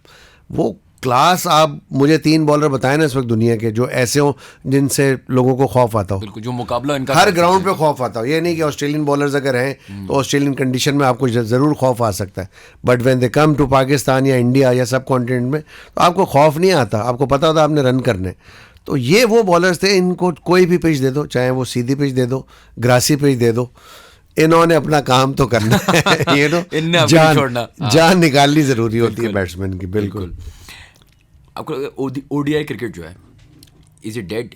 वो क्लास, आप मुझे 3 बॉलर बताए ना इस वक्त दुनिया के जो ऐसे हो जिनसे लोगों को खौफ आता हो, बिल्कुल, जो मुकाबला इनका हर ग्राउंड पे खौफ आता हो। ये नहीं कि ऑस्ट्रेलियन बॉलर्स अगर हैं तो ऑस्ट्रेलियन कंडीशन में आपको ज़रूर खौफ आ सकता है, but when they come to Pakistan या इंडिया या सब कॉन्टिनेंट में तो आपको खौफ नहीं आता, आपको पता होता आपने रन करने। तो ये वो बॉलर्स थे, इनको कोई भी पिच दे दो, चाहे वो सीधी पिच दे दो, ग्रासी पिच दे दो, इन्होंने अपना काम तो करना है, ये नो, जान निकालनी ज़रूरी होती है बैट्समैन की। बिल्कुल। आपको ओडीआई क्रिकेट जो है, is it dead?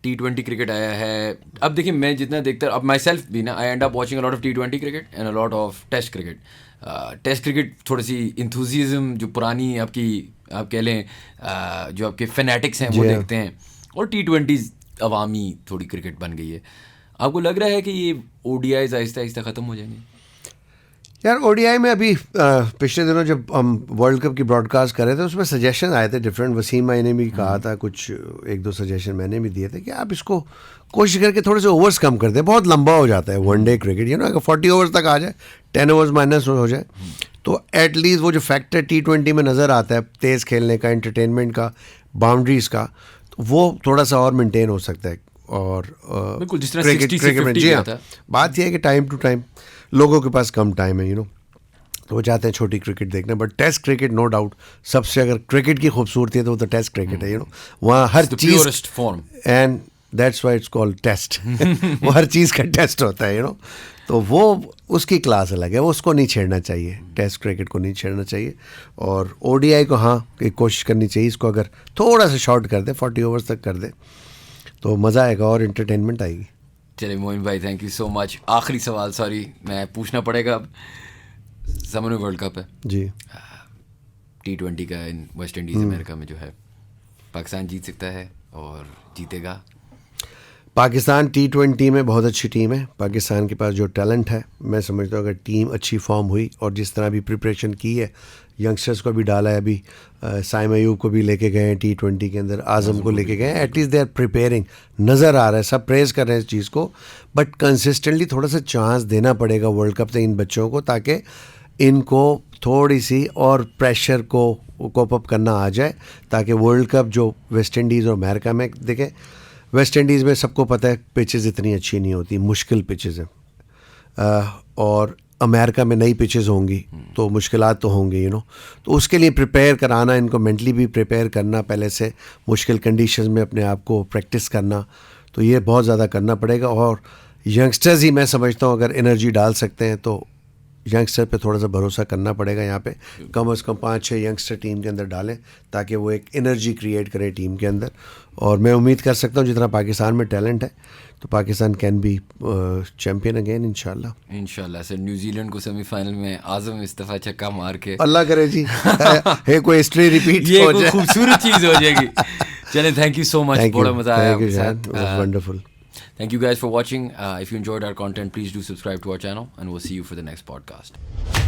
T20 cricket आया है, अब देखिए मैं जितना देखता, अब माई सेल्फ भी ना, I end up watching a lot of T20 cricket and a lot of test cricket. Test cricket थोड़ी सी इंथुजिज्म जो पुरानी आपकी आप कह लें जो आपके फैनेटिक्स हैं वो देखते हैं, और T20 अवामी थोड़ी क्रिकेट बन गई है। आपको लग रहा है कि ये ODIs आहिस्ता आहिस्ता ख़त्म हो जाएंगे? यार ODI में अभी पिछले दिनों जब हम वर्ल्ड कप की ब्रॉडकास्ट कर रहे थे उसमें सजेशन आए थे डिफरेंट, वसीम भाई ने भी कहा था, कुछ 1-2 सजेशन मैंने भी दिए थे कि आप इसको कोशिश करके थोड़े से ओवर्स कम कर दें, बहुत लंबा हो जाता है वनडे क्रिकेट, यू नो, अगर 40 ओवर्स तक आ जाए, 10 ओवर्स माइनस हो जाए, तो एटलीस्ट वो जो फैक्टर T20 में नज़र आता है तेज़ खेलने का, एंटरटेनमेंट का, बाउंड्रीज़ का, तो वो थोड़ा सा और मेंटेन हो सकता है। और बिल्कुल जिस तरह 60-50 जी हाँ, बात यह है कि टाइम टू टाइम लोगों के पास कम टाइम है, यू नो, तो वो चाहते हैं छोटी क्रिकेट देखना, but test cricket no doubt सबसे, अगर क्रिकेट की खूबसूरती है तो वो तो टेस्ट क्रिकेट है, यू नो, वहाँ हर चीज़, and that's why it's called test, वो हर चीज़ का टेस्ट होता है, यू नो, तो वो उसकी क्लास अलग है, वो उसको नहीं छेड़ना चाहिए, टेस्ट क्रिकेट को नहीं छेड़ना चाहिए। और ODI को हाँ एक कोशिश करनी चाहिए, इसको अगर थोड़ा सा शॉर्ट कर दे, 40 ओवर्स तक कर दे, तो मज़ा आएगा और एंटरटेनमेंट आएगी। चलिए मोइन भाई, थैंक यू सो मच। आखिरी सवाल, सॉरी मैं पूछना पड़ेगा, अब सामने वर्ल्ड कप है जी, T20 का इन वेस्ट इंडीज़ अमेरिका में जो है, पाकिस्तान जीत सकता है और जीतेगा? पाकिस्तान T20 में बहुत अच्छी टीम है, पाकिस्तान के पास जो टैलेंट है, मैं समझता हूँ अगर टीम अच्छी फॉर्म हुई और जिस तरह भी प्रिपरेशन की है, यंगस्टर्स को भी डाला है, अभी साइम अयूब को भी लेके गए हैं T20 के अंदर, आज़म को लेके गए हैं, एटलीस्ट दे आर प्रिपेयरिंग, नज़र आ रहा है, सब प्रेज़ कर रहे हैं इस चीज़ को, बट कंसिस्टेंटली थोड़ा सा चांस देना पड़ेगा वर्ल्ड कप से इन बच्चों को, ताकि इनको थोड़ी सी और प्रेशर को कोप अप करना आ जाए, ताकि वर्ल्ड कप जो वेस्ट इंडीज़ और अमेरिका में देखें, वेस्ट इंडीज़ में सबको पता है पिचेस इतनी अच्छी नहीं होती, मुश्किल पिचेस हैं, और अमेरिका में नई पिचेस होंगी तो मुश्किलात तो होंगी, तो उसके लिए प्रिपेयर कराना, इनको मेंटली भी प्रिपेयर करना, पहले से मुश्किल कंडीशंस में अपने आप को प्रैक्टिस करना, तो ये बहुत ज़्यादा करना पड़ेगा। और यंगस्टर्स ही मैं समझता हूँ अगर एनर्जी डाल सकते हैं तो यंगस्टर पे थोड़ा सा भरोसा करना पड़ेगा। यहाँ पे कम से कम 5-6 यंगस्टर टीम के अंदर डालें ताकि वो एक एनर्जी क्रिएट करे टीम के अंदर। और मैं उम्मीद कर सकता हूँ जितना पाकिस्तान में टैलेंट है तो Pakistan can be champion again इंशाल्लाह। सर न्यूजीलैंड को सेमीफाइनल में आजम इस्तीफा छक्का मार के, अल्लाह करे जी, है कोई हिस्ट्री रिपीट ये हो कोई जाए, खूबसूरत चीज़ हो जाएगी। चलें, थैंक यू सो मच, बड़ा मज़ा आया आपके साथ। Wonderful. Thank you guys for watching. If you enjoyed our content, please do subscribe to our channel and we'll see you for the next podcast.